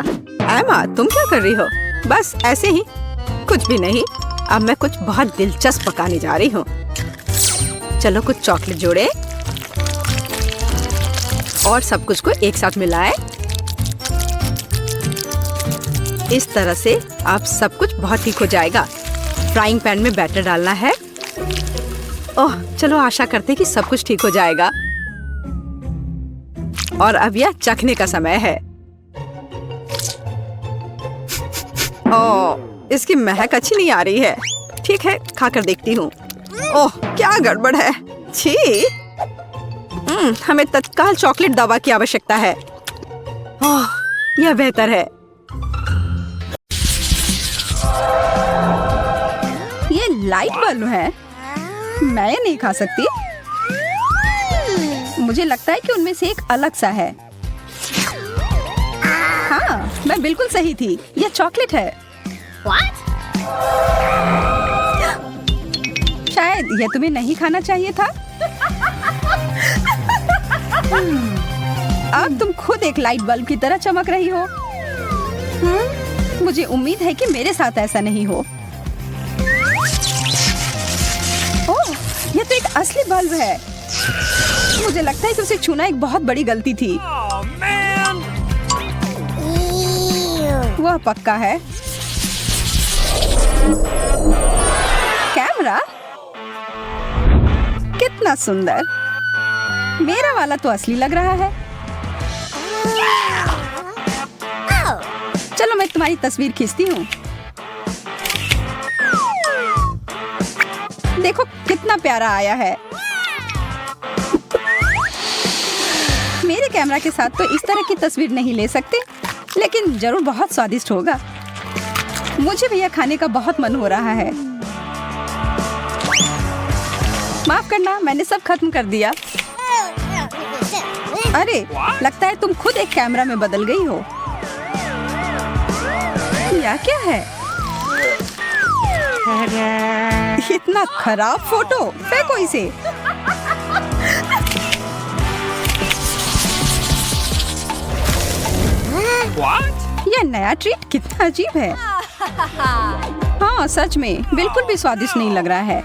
एमा, तुम क्या कर रही हो? बस ऐसे ही, कुछ भी नहीं। अब मैं कुछ बहुत दिलचस्प पकाने जा रही हूँ। चलो कुछ चॉकलेट जोड़े और सब कुछ को एक साथ मिलाएं। इस तरह से अब सब कुछ बहुत ठीक हो जाएगा। फ्राइंग पैन में बैटर डालना है। ओह, चलो आशा करते हैं कि सब कुछ ठीक हो जाएगा। और अब यह चखने का समय है। ओह, इसकी महक अच्छी नहीं आ रही है। ठीक है, खाकर देखती हूँ। ओह, क्या गड़बड़ है। छी। हमें तत्काल चॉकलेट दवा की आवश्यकता है। ओह, यह बेहतर है। ये लाइट बल्ब है। मैं ये नहीं खा सकती। मुझे लगता है कि उनमें से एक अलग सा है। हाँ, मैं बिल्कुल सही थी। यह चॉकलेट है। शायद यह तुम्हें नहीं खाना चाहिए था। अब तुम खुद एक लाइट बल्ब की तरह चमक रही हो। मुझे उम्मीद है कि मेरे साथ ऐसा नहीं हो। ओह, यह तो एक असली बल्ब है। मुझे लगता है कि उसे छूना एक बहुत बड़ी गलती थी। वह पक्का है। कैमरा कितना सुंदर। मेरा वाला तो असली लग रहा है। चलो मैं तुम्हारी तस्वीर खींचती हूँ। देखो कितना प्यारा आया है। मेरे कैमरा के साथ तो इस तरह की तस्वीर नहीं ले सकते, लेकिन जरूर बहुत स्वादिष्ट होगा। मुझे भी यह खाने का बहुत मन हो रहा है। माफ करना, मैंने सब खत्म कर दिया। अरे, लगता है तुम खुद एक कैमरा में बदल गई हो। यह क्या है? इतना खराब फोटो, फेंको इसे। यह नया ट्रीट कितना अजीब है। हाँ, सच में बिल्कुल भी स्वादिष्ट नहीं लग रहा है।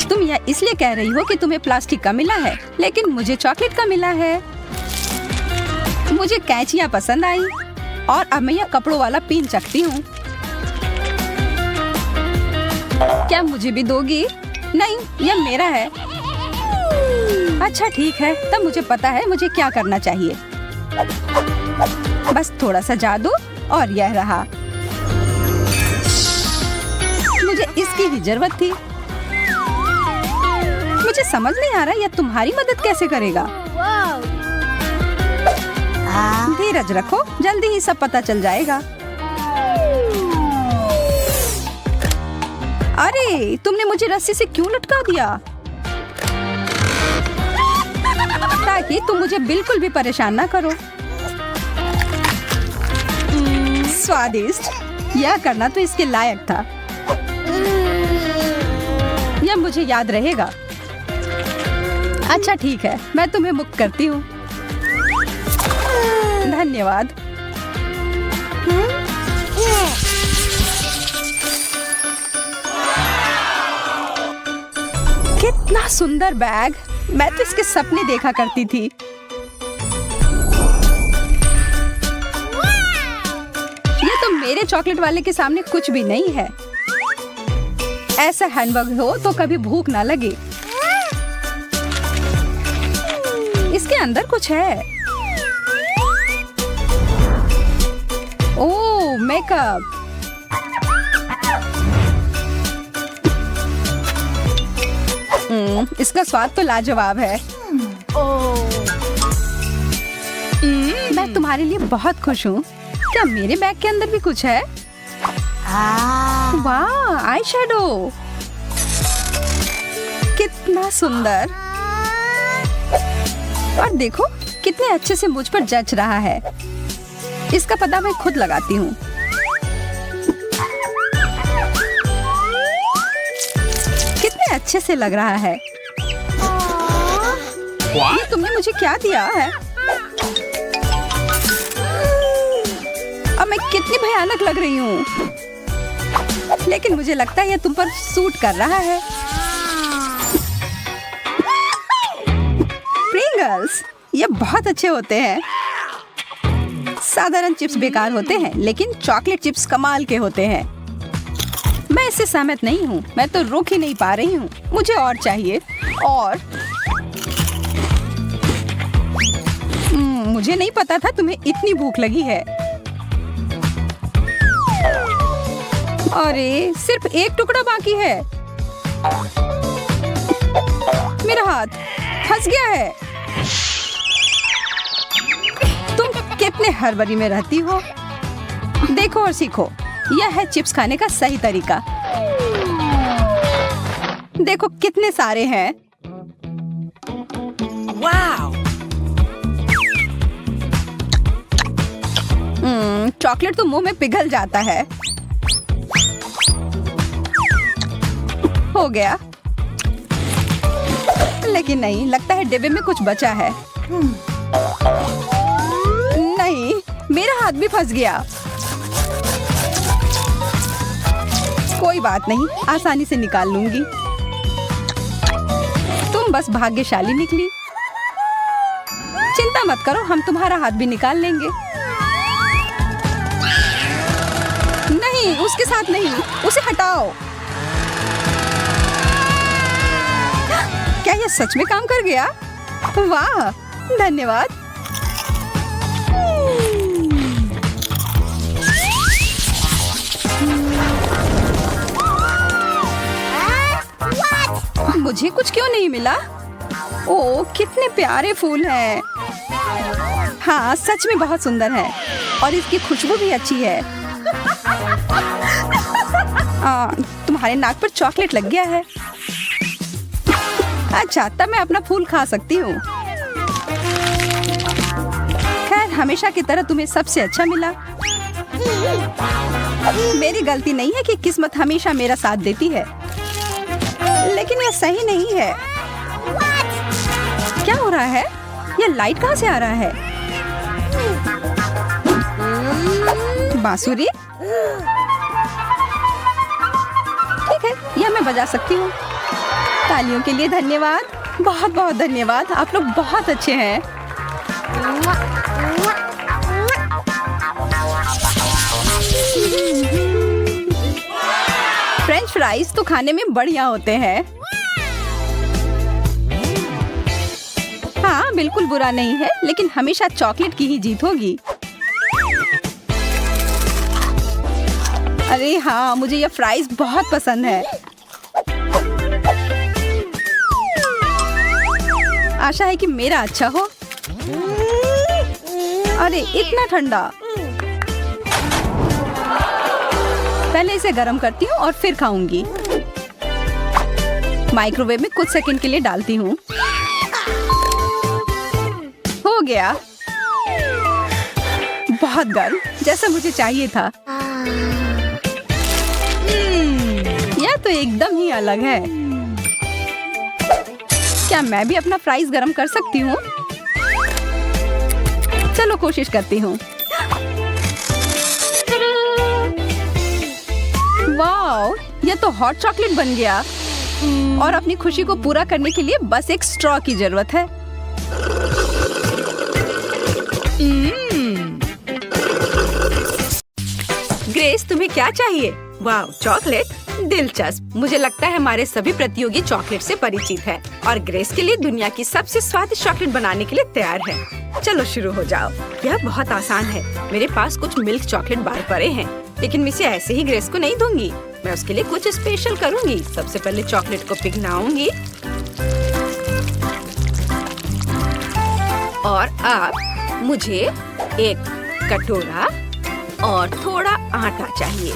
तुम यह इसलिए कह रही हो कि तुम्हें प्लास्टिक का मिला है, लेकिन मुझे चॉकलेट का मिला है। मुझे कैंचियाँ पसंद आई और अब मैं यह कपड़ों वाला पिन चखती हूँ। क्या मुझे भी दोगी? नहीं, यह मेरा है। अच्छा ठीक है, तब मुझे पता है मुझे क्या करना चाहिए। बस थोड़ा सा जादू और यह रहा। मुझे इसकी ही जरूरत थी। मुझे समझ नहीं आ रहा यह तुम्हारी मदद कैसे करेगा। धीरज रखो, जल्दी ही सब पता चल जाएगा। अरे, तुमने मुझे रस्सी से क्यों लटका दिया? ताकि तुम मुझे बिल्कुल भी परेशान ना करो। स्वादिष्ट, यह करना तो इसके लायक था। यह मुझे याद रहेगा। अच्छा ठीक है, मैं तुम्हें मुक्त करती हूँ। धन्यवाद। कितना सुंदर बैग। मैं तो इसके सपने देखा करती थी। ये तो मेरे चॉकलेट वाले के सामने कुछ भी नहीं है। ऐसा हैंडबैग हो तो कभी भूख ना लगे। इसके अंदर कुछ है। ओह, मेकअप। इसका स्वाद तो लाजवाब है। मैं तुम्हारे लिए बहुत खुश हूँ। क्या मेरे बैग के अंदर भी कुछ है? वाह, आई शैडो। कितना सुंदर। और देखो कितने अच्छे से मुझ पर जच रहा है। इसका पता मैं खुद लगाती हूँ। अच्छे से लग रहा है। ये तुमने मुझे क्या दिया है? अब मैं कितनी भयानक लग रही हूँ, लेकिन मुझे लगता है ये तुम पर सूट कर रहा है। प्रिंगल्स ये बहुत अच्छे होते हैं। साधारण चिप्स बेकार होते हैं, लेकिन चॉकलेट चिप्स कमाल के होते हैं। मैं इससे सहमत नहीं हूँ। मैं तो रोक ही नहीं पा रही हूँ। मुझे और चाहिए। और मुझे नहीं पता था तुम्हें इतनी भूख लगी है। अरे सिर्फ एक टुकड़ा बाकी है। मेरा हाथ फंस गया है। तुम कितने हड़बड़ी में रहती हो। देखो और सीखो। यह है चिप्स खाने का सही तरीका। देखो कितने सारे हैं। वाव! चॉकलेट तो मुंह में पिघल जाता है। हो गया। लेकिन नहीं, लगता है डिब्बे में कुछ बचा है। नहीं, मेरा हाथ भी फंस गया। कोई बात नहीं, आसानी से निकाल लूंगी। तुम बस भाग्यशाली निकली। चिंता मत करो, हम तुम्हारा हाथ भी निकाल लेंगे। नहीं, उसके साथ नहीं, उसे हटाओ। क्या यह सच में काम कर गया? वाह, धन्यवाद। मुझे कुछ क्यों नहीं मिला? ओह, कितने प्यारे फूल हैं। हाँ, सच में बहुत सुंदर है और इसकी खुशबू भी अच्छी है। तुम्हारे नाक पर चॉकलेट लग गया है। अच्छा, तब मैं अपना फूल खा सकती हूँ। खैर, हमेशा की तरह तुम्हें सबसे अच्छा मिला। मेरी गलती नहीं है कि किस्मत हमेशा मेरा साथ देती है, लेकिन यह सही नहीं है। क्या हो रहा है? यह लाइट कहाँ से आ रहा है? बांसुरी? ठीक है, यह मैं बजा सकती हूँ। तालियों के लिए धन्यवाद। बहुत बहुत धन्यवाद। आप लोग बहुत अच्छे हैं। फ्रेंच फ्राइज तो खाने में बढ़िया होते हैं। हाँ, बिल्कुल बुरा नहीं है, लेकिन हमेशा चॉकलेट की ही जीत होगी। अरे हाँ, मुझे यह फ्राइज बहुत पसंद है। आशा है कि मेरा अच्छा हो। अरे इतना ठंडा। पहले इसे गर्म करती हूँ और फिर खाऊंगी। माइक्रोवेव में कुछ सेकंड के लिए डालती हूँ। हो गया। बहुत गर्म, जैसा मुझे चाहिए था। यह तो एकदम ही अलग है। क्या मैं भी अपना फ्राइज गरम कर सकती हूँ? चलो कोशिश करती हूँ। वाओ, यह तो हॉट चॉकलेट बन गया। और अपनी खुशी को पूरा करने के लिए बस एक स्ट्रॉ की जरूरत है। ग्रेस, तुम्हें क्या चाहिए? वाह, चॉकलेट? दिलचस्प। मुझे लगता है हमारे सभी प्रतियोगी चॉकलेट से परिचित हैं और ग्रेस के लिए दुनिया की सबसे स्वादिष्ट चॉकलेट बनाने के लिए तैयार है। चलो शुरू हो जाओ। यह बहुत आसान है। मेरे पास कुछ मिल्क चॉकलेट बार पड़े हैं, लेकिन मैं इसे ऐसे ही ग्रेस को नहीं दूंगी। मैं उसके लिए कुछ स्पेशल करूंगी। सबसे पहले चॉकलेट को पिघलाऊंगी और अब मुझे एक कटोरा और थोड़ा आटा चाहिए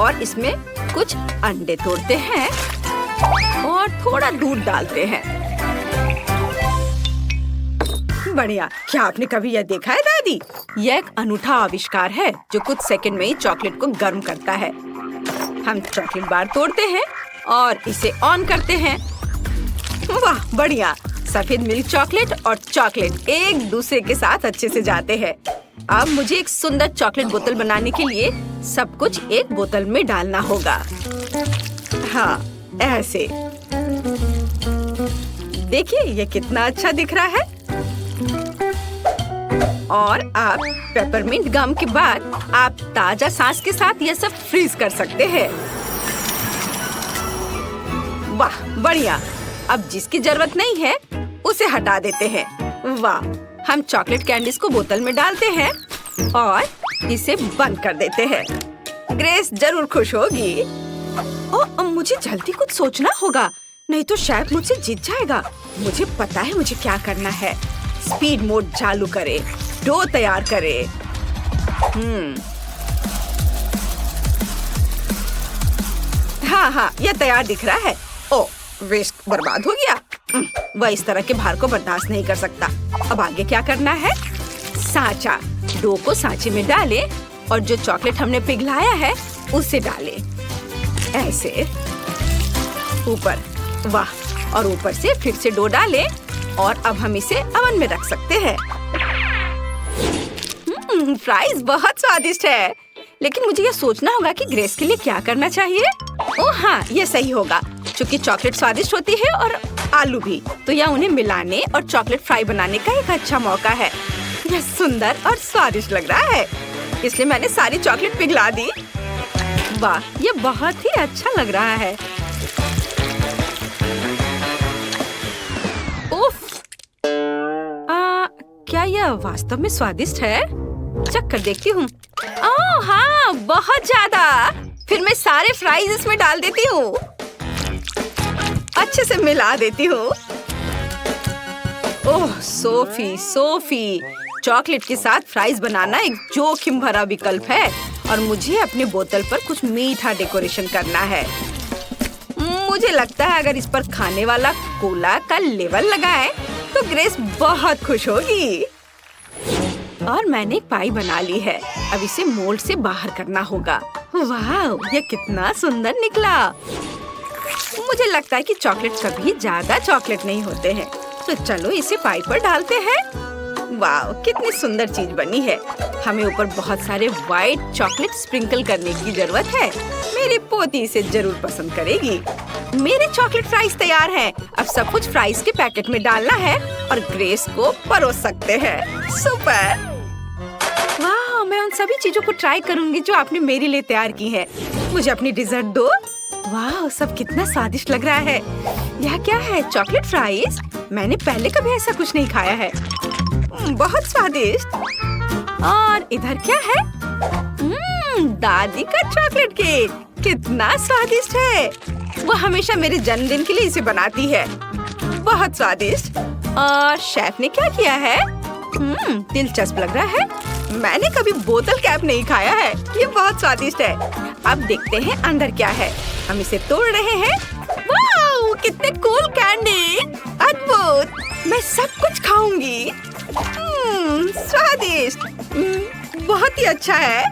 और इसमें कुछ अंडे तोड़ते हैं और थोड़ा दूध डालते हैं। बढ़िया। क्या आपने कभी यह देखा है दादी? यह एक अनूठा आविष्कार है जो कुछ सेकंड में ही चॉकलेट को गर्म करता है। हम चॉकलेट बार तोड़ते हैं और इसे ऑन करते हैं। वाह बढ़िया, सफेद मिल्क चॉकलेट और चॉकलेट एक दूसरे के साथ अच्छे से जाते हैं। अब मुझे एक सुंदर चॉकलेट बोतल बनाने के लिए सब कुछ एक बोतल में डालना होगा। हाँ, ऐसे। देखिए ये कितना अच्छा दिख रहा है। और आप पेपरमिंट गम के बाद आप ताजा सांस के साथ यह सब फ्रीज कर सकते हैं। वाह बढ़िया, अब जिसकी जरूरत नहीं है उसे हटा देते हैं। वाह, हम चॉकलेट कैंडीज को बोतल में डालते हैं और इसे बंद कर देते हैं। ग्रेस जरूर खुश होगी। ओह, मुझे जल्दी कुछ सोचना होगा, नहीं तो शेफ मुझसे जीत जाएगा। मुझे पता है मुझे क्या करना है। स्पीड मोड चालू करे, डो तैयार करे। हाँ, यह तैयार दिख रहा है। ओह, वेस्ट बर्बाद हो गया। वह इस तरह के भार को बर्दाश्त नहीं कर सकता। अब आगे क्या करना है? सांचा। डो को सांचे में डालें और जो चॉकलेट हमने पिघलाया है उसे डालें। ऐसे ऊपर। वाह, और ऊपर से फिर से डो डालें और अब हम इसे ओवन में रख सकते हैं। फ्राइज बहुत स्वादिष्ट है, लेकिन मुझे यह सोचना होगा कि ग्रेस के लिए क्या करना चाहिए। ओह हाँ, यह सही होगा। क्योंकि चॉकलेट स्वादिष्ट होती है और आलू भी, तो यह उन्हें मिलाने और चॉकलेट फ्राई बनाने का एक अच्छा मौका है। यह सुंदर और स्वादिष्ट लग रहा है, इसलिए मैंने सारी चॉकलेट पिघला दी। वाह, यह बहुत ही अच्छा लग रहा है। उफ! क्या यह वास्तव में स्वादिष्ट है? चख कर देखती हूँ। ओह हाँ, बहुत ज्यादा। फिर मैं सारे फ्राइज इसमें डाल देती हूँ। अच्छे से मिला देती हूँ। ओह सोफी, चॉकलेट के साथ फ्राइज बनाना एक जोखिम भरा विकल्प है और मुझे अपनी बोतल पर कुछ मीठा डेकोरेशन करना है। मुझे लगता है अगर इस पर खाने वाला कोला का लेबल लगाएं तो ग्रेस बहुत खुश होगी। और मैंने एक पाई बना ली है। अब इसे मोल्ड से बाहर करना होगा। वाह, यह कितना सुंदर निकला। मुझे लगता है कि चॉकलेट कभी ज्यादा चॉकलेट नहीं होते हैं, तो चलो इसे पाई पर डालते हैं। वाह, कितनी सुंदर चीज बनी है। हमें ऊपर बहुत सारे व्हाइट चॉकलेट स्प्रिंकल करने की जरूरत है। मेरी पोती इसे जरूर पसंद करेगी। मेरे चॉकलेट फ्राइज तैयार हैं। अब सब कुछ फ्राइज के पैकेट में डालना है और ग्रेस को परोस सकते हैं। सुपर! वाह, मैं उन सभी चीजों को ट्राई करूंगी जो आपने मेरे लिए तैयार की है। मुझे अपनी डिजर्ट दो। वाह, सब कितना स्वादिष्ट लग रहा है। यह क्या है? Chocolate fries? मैंने पहले कभी ऐसा कुछ नहीं खाया है। बहुत स्वादिष्ट। और इधर क्या है? दादी का चॉकलेट केक। कितना स्वादिष्ट है। वो हमेशा मेरे जन्मदिन के लिए इसे बनाती है। बहुत स्वादिष्ट। और शेफ ने क्या किया है? दिलचस्प लग रहा है। मैंने कभी बोतल कैप नहीं खाया है। ये बहुत स्वादिष्ट है। अब देखते हैं अंदर क्या है। हम इसे तोड़ रहे हैं। वाह, कितने कूल कैंडी। अद्भुत। मैं सब कुछ खाऊंगी। स्वादिष्ट। बहुत ही अच्छा है।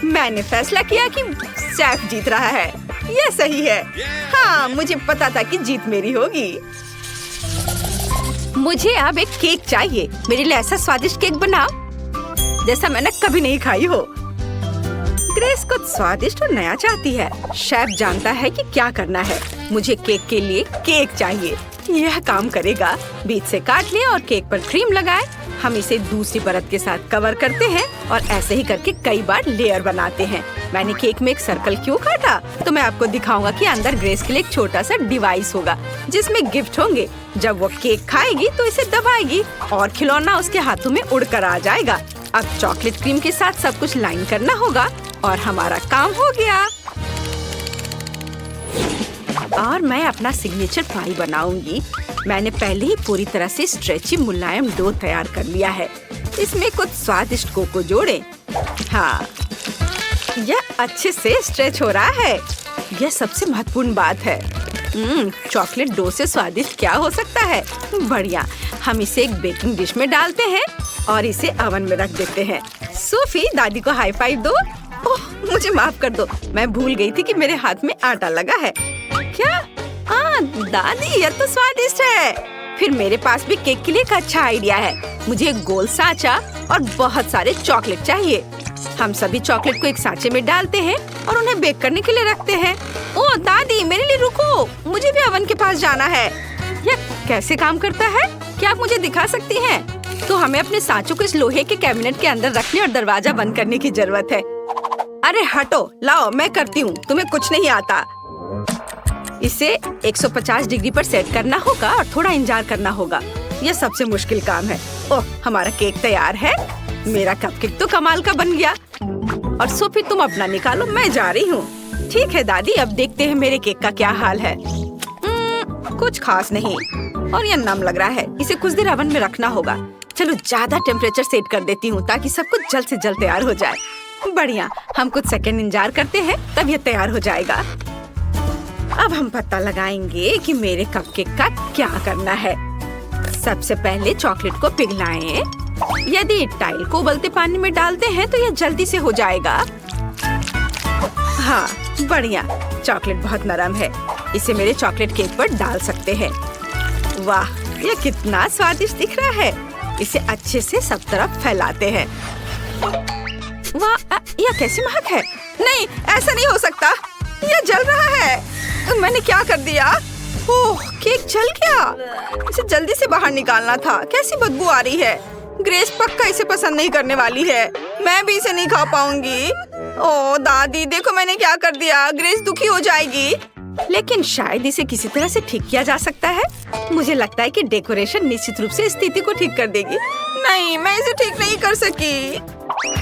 मैंने फैसला किया कि शेफ जीत रहा है। यह सही है। हाँ, मुझे पता था कि जीत मेरी होगी। मुझे अब एक केक चाहिए। मेरे लिए ऐसा स्वादिष्ट केक बनाओ जैसा मैंने कभी नहीं खाई हो। ग्रेस कुछ स्वादिष्ट और नया चाहती है। शेफ जानता है कि क्या करना है। मुझे केक के लिए केक चाहिए। यह काम करेगा। बीच से काट लें और केक पर क्रीम लगाएं। हम इसे दूसरी परत के साथ कवर करते हैं और ऐसे ही करके कई बार लेयर बनाते हैं। मैंने केक में एक सर्कल क्यों काटा? तो मैं आपको दिखाऊंगा कि अंदर ग्रेस के लिए एक छोटा सा डिवाइस होगा जिसमें गिफ्ट होंगे। जब वो केक खाएगी तो इसे दबाएगी और खिलौना उसके हाथों में उड़कर आ जाएगा। अब चॉकलेट क्रीम के साथ सब कुछ लाइन करना होगा और हमारा काम हो गया। और मैं अपना सिग्नेचर पाई बनाऊंगी। मैंने पहले ही पूरी तरह से स्ट्रेची मुलायम डो तैयार कर लिया है। इसमें कुछ स्वादिष्ट कोको जोड़ें। हाँ, यह अच्छे से स्ट्रेच हो रहा है। यह सबसे महत्वपूर्ण बात है। चॉकलेट डो से स्वादिष्ट क्या हो सकता है? बढ़िया। हम इसे एक बेकिंग डिश में डालते हैं और इसे ओवन में रख देते हैं। सोफी, दादी को हाई फाइव दो। ओह, मुझे माफ कर दो, मैं भूल गई थी कि मेरे हाथ में आटा लगा है। क्या? दादी, यह तो स्वादिष्ट है। फिर मेरे पास भी केक के लिए एक अच्छा आइडिया है। मुझे एक गोल सांचा और बहुत सारे चॉकलेट चाहिए। हम सभी चॉकलेट को एक सांचे में डालते हैं और उन्हें बेक करने के लिए रखते हैं। ओह दादी, मेरे लिए रुको, मुझे भी ओवन के पास जाना है। यह कैसे काम करता है? क्या आप मुझे दिखा सकती हैं? तो हमें अपने सांचों को इस लोहे के कैबिनेट के अंदर रखने और दरवाजा बंद करने की जरूरत है। अरे हटो, लाओ मैं करती हूँ, तुम्हें कुछ नहीं आता। इसे 150 डिग्री पर सेट करना होगा और थोड़ा इंतजार करना होगा। यह सबसे मुश्किल काम है। ओह, हमारा केक तैयार है। मेरा कपकेक तो कमाल का बन गया। और सोफी, तुम अपना निकालो, मैं जा रही हूँ। ठीक है दादी, अब देखते हैं मेरे केक का क्या हाल है। कुछ खास नहीं और यह नम लग रहा है। इसे कुछ देर ओवन में रखना होगा। चलो ज्यादा टेम्परेचर सेट कर देती हूँ ताकि सब कुछ जल्द से जल्द तैयार हो जाए। बढ़िया, हम कुछ सेकंड इंतजार करते हैं, तब यह तैयार हो जाएगा। अब हम पता लगाएंगे कि मेरे कपकेक का क्या करना है। सबसे पहले चॉकलेट को पिघलाएं। यदि टाइल को उबलते पानी में डालते हैं तो यह जल्दी से हो जाएगा। हाँ, बढ़िया, चॉकलेट बहुत नरम है। इसे मेरे चॉकलेट केक पर डाल सकते हैं। वाह, यह कितना स्वादिष्ट दिख रहा है। इसे अच्छे से सब तरफ फैलाते हैं। वाह, यह कैसी महक है। नहीं, ऐसा नहीं हो सकता, यह जल रहा है। मैंने क्या कर दिया? ओह, केक जल गया। इसे जल्दी से बाहर निकालना था। कैसी बदबू आ रही है। ग्रेस पक्का इसे पसंद नहीं करने वाली है। मैं भी इसे नहीं खा पाऊंगी। ओह दादी, देखो मैंने क्या कर दिया। ग्रेस दुखी हो जाएगी। लेकिन शायद इसे किसी तरह से ठीक किया जा सकता है। मुझे लगता है कि डेकोरेशन निश्चित रूप से स्थिति को ठीक कर देगी। नहीं, मैं इसे ठीक नहीं कर सकी।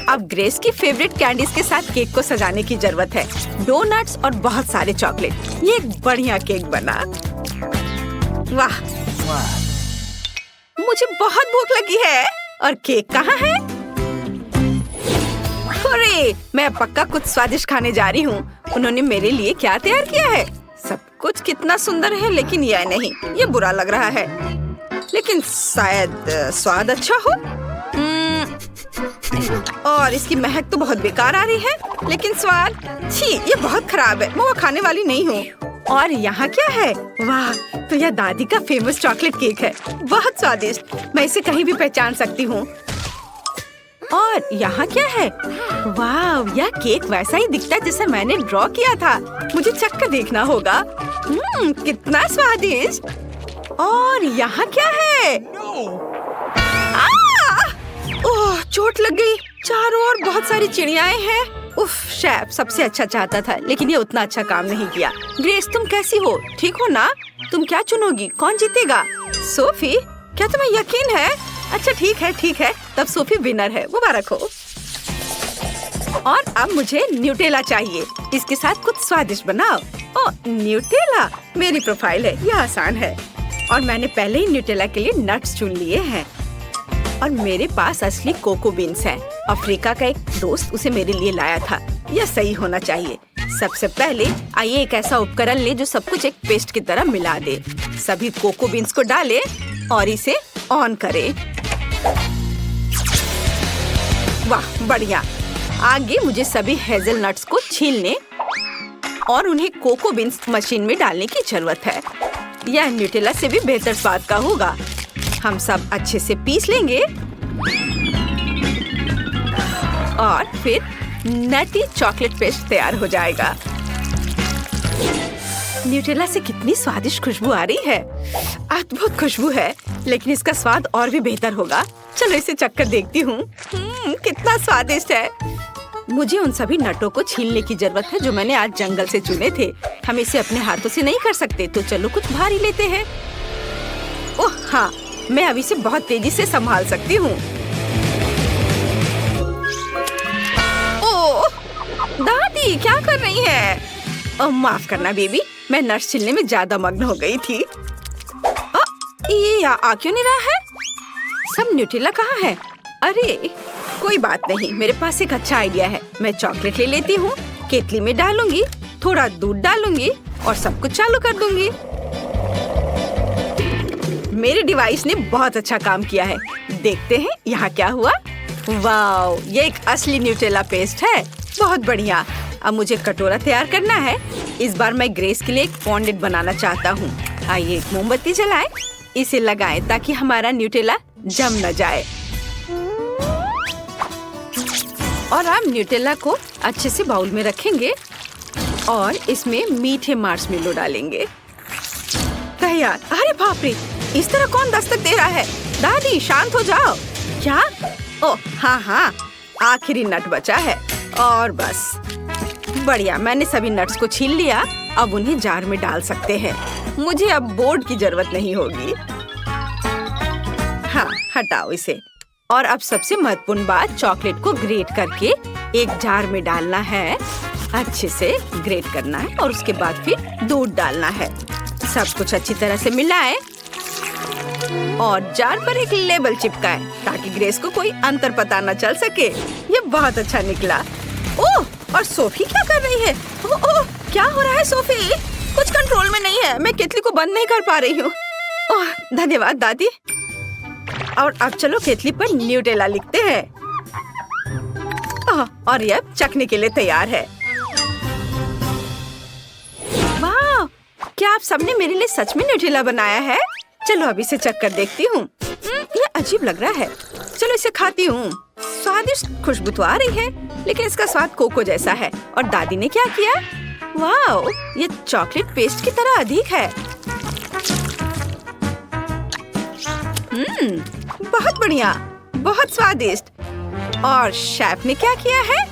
अब ग्रेस की फेवरेट कैंडीज के साथ केक को सजाने की जरूरत है। डोनट्स और बहुत सारे चॉकलेट। ये एक बढ़िया केक बना। वाह, मुझे बहुत भूख लगी है। और केक कहाँ है? अरे, मैं पक्का कुछ स्वादिष्ट खाने जा रही हूँ। उन्होंने मेरे लिए क्या तैयार किया है? सब कुछ कितना सुंदर है, लेकिन यह नहीं, ये बुरा लग रहा है। लेकिन शायद स्वाद अच्छा हो। और इसकी महक तो बहुत बेकार आ रही है, लेकिन स्वाद, छी, ये बहुत खराब है। मैं वो खाने वाली नहीं हूँ। और यहाँ क्या है? वाह, तो यह दादी का फेमस चॉकलेट केक है। बहुत स्वादिष्ट, मैं इसे कहीं भी पहचान सकती हूँ। और यहाँ क्या है? वाह, यह केक वैसा ही दिखता है जैसा मैंने ड्रॉ किया था। मुझे चक्कर देखना होगा। कितना स्वादिष्ट। और यहाँ क्या है? ओह, चोट लग गई। चारों ओर बहुत सारी चिड़ियाएं हैं। उफ, शेफ सबसे अच्छा चाहता था, लेकिन ये उतना अच्छा काम नहीं किया। ग्रेस, तुम कैसी हो? ठीक हो ना? तुम क्या चुनोगी? कौन जीतेगा? सोफी, क्या तुम्हें यकीन है? अच्छा, ठीक है, तब सोफी विनर है। मुबारक हो। और अब मुझे न्यूटेला चाहिए। इसके साथ कुछ स्वादिष्ट बनाओ। ओह, न्यूटेला मेरी प्रोफाइल है, यह आसान है। और मैंने पहले ही न्यूटेला के लिए नट्स चुन लिए हैं। और मेरे पास असली कोको बीन्स हैं। अफ्रीका का एक दोस्त उसे मेरे लिए लाया था। यह सही होना चाहिए। सबसे पहले आइए एक ऐसा उपकरण ले जो सब कुछ एक पेस्ट की तरह मिला दे। सभी कोको बीन्स को डाले और इसे ऑन करें। वाह, बढ़िया। आगे मुझे सभी हेज़लनट्स को छीलने और उन्हें कोको बीन्स मशीन में डालने की जरूरत है। यह न्यूटेला से भी बेहतर स्वाद का होगा। हम सब अच्छे से पीस लेंगे और फिर नटी चॉकलेट पेस्ट तैयार हो जाएगा। न्यूटेला से कितनी स्वादिष्ट खुशबू आ रही है। अद्भुत खुशबू है, लेकिन इसका स्वाद और भी बेहतर होगा। चलो इसे चखकर देखती हूँ। कितना स्वादिष्ट है। मुझे उन सभी नटों को छीलने की जरूरत है जो मैंने आज जंगल से चुने थे। हम इसे अपने हाथों से नहीं कर सकते, तो चलो कुछ भारी लेते हैं। ओह हाँ, मैं अब इसे बहुत तेजी से संभाल सकती हूँ। ओह दादी, क्या कर रही है? ओह माफ करना बेबी, मैं नट्स छीलने में ज्यादा मग्न हो गई थी। ये आ क्यों नहीं रहा है? सब न्यूटेला कहाँ है? अरे कोई बात नहीं, मेरे पास एक अच्छा आइडिया है। मैं चॉकलेट ले लेती हूँ, केतली में डालूंगी, थोड़ा दूध डालूंगी और सब कुछ चालू कर दूंगी। मेरे डिवाइस ने बहुत अच्छा काम किया है। देखते हैं यहाँ क्या हुआ। वाओ, ये एक असली न्यूटेला पेस्ट है। बहुत बढ़िया। अब मुझे कटोरा तैयार करना है। इस बार मैं ग्रेस के लिए एक फॉन्डेंट बनाना चाहता हूँ। आइए एक मोमबत्ती जलाएं, इसे लगाएं ताकि हमारा न्यूटेला जम न जाए। और अब न्यूटेला को अच्छे से बाउल में रखेंगे और इसमें मीठे मार्शमेलो डालेंगे। तैयार। अरे बाप रे, इस तरह कौन दस्तक दे रहा है? दादी शांत हो जाओ। क्या? ओह हाँ, आखिरी नट बचा है। और बस बढ़िया, मैंने सभी नट्स को छील लिया। अब उन्हें जार में डाल सकते हैं। मुझे अब बोर्ड की जरूरत नहीं होगी। हाँ, हटाओ इसे। और अब सबसे महत्वपूर्ण बात, चॉकलेट को ग्रेट करके एक जार में डालना है। अच्छे से ग्रेट करना है और उसके बाद फिर दूध डालना है। सब कुछ अच्छी तरह से मिलाएं और जार पर एक लेबल चिपकाएं ताकि ग्रेस को कोई अंतर पता न चल सके। ये बहुत अच्छा निकला। ओह, और सोफी क्या कर रही है? ओह, क्या हो रहा है सोफी? कुछ कंट्रोल में नहीं है। मैं केतली को बंद नहीं कर पा रही हूँ। ओह, धन्यवाद दादी। और अब चलो केतली पर न्यूटेला लिखते हैं। और ये अब चखने के लिए तैयार है। वाह, क्या आप सबने मेरे लिए सच में न्यूटेला बनाया है? चलो अब इसे चख कर देखती हूँ। ये अजीब लग रहा है। चलो इसे खाती हूँ। स्वादिष्ट खुशबू तो आ रही है, लेकिन इसका स्वाद कोको जैसा है। और दादी ने क्या किया? वाह, ये चॉकलेट पेस्ट की तरह अधिक है। बहुत बढ़िया, बहुत स्वादिष्ट। और शेफ ने क्या किया है?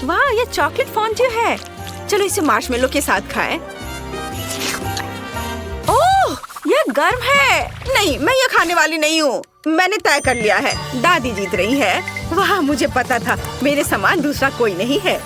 वाह, ये चॉकलेट फॉन्ड्यू है। चलो इसे मार्शमेलो के साथ खाएं। ओह, ये गर्म है। नहीं, मैं ये खाने वाली नहीं हूँ। मैंने तय कर लिया है, दादी जीत रही है। वाह, मुझे पता था मेरे समान दूसरा कोई नहीं है।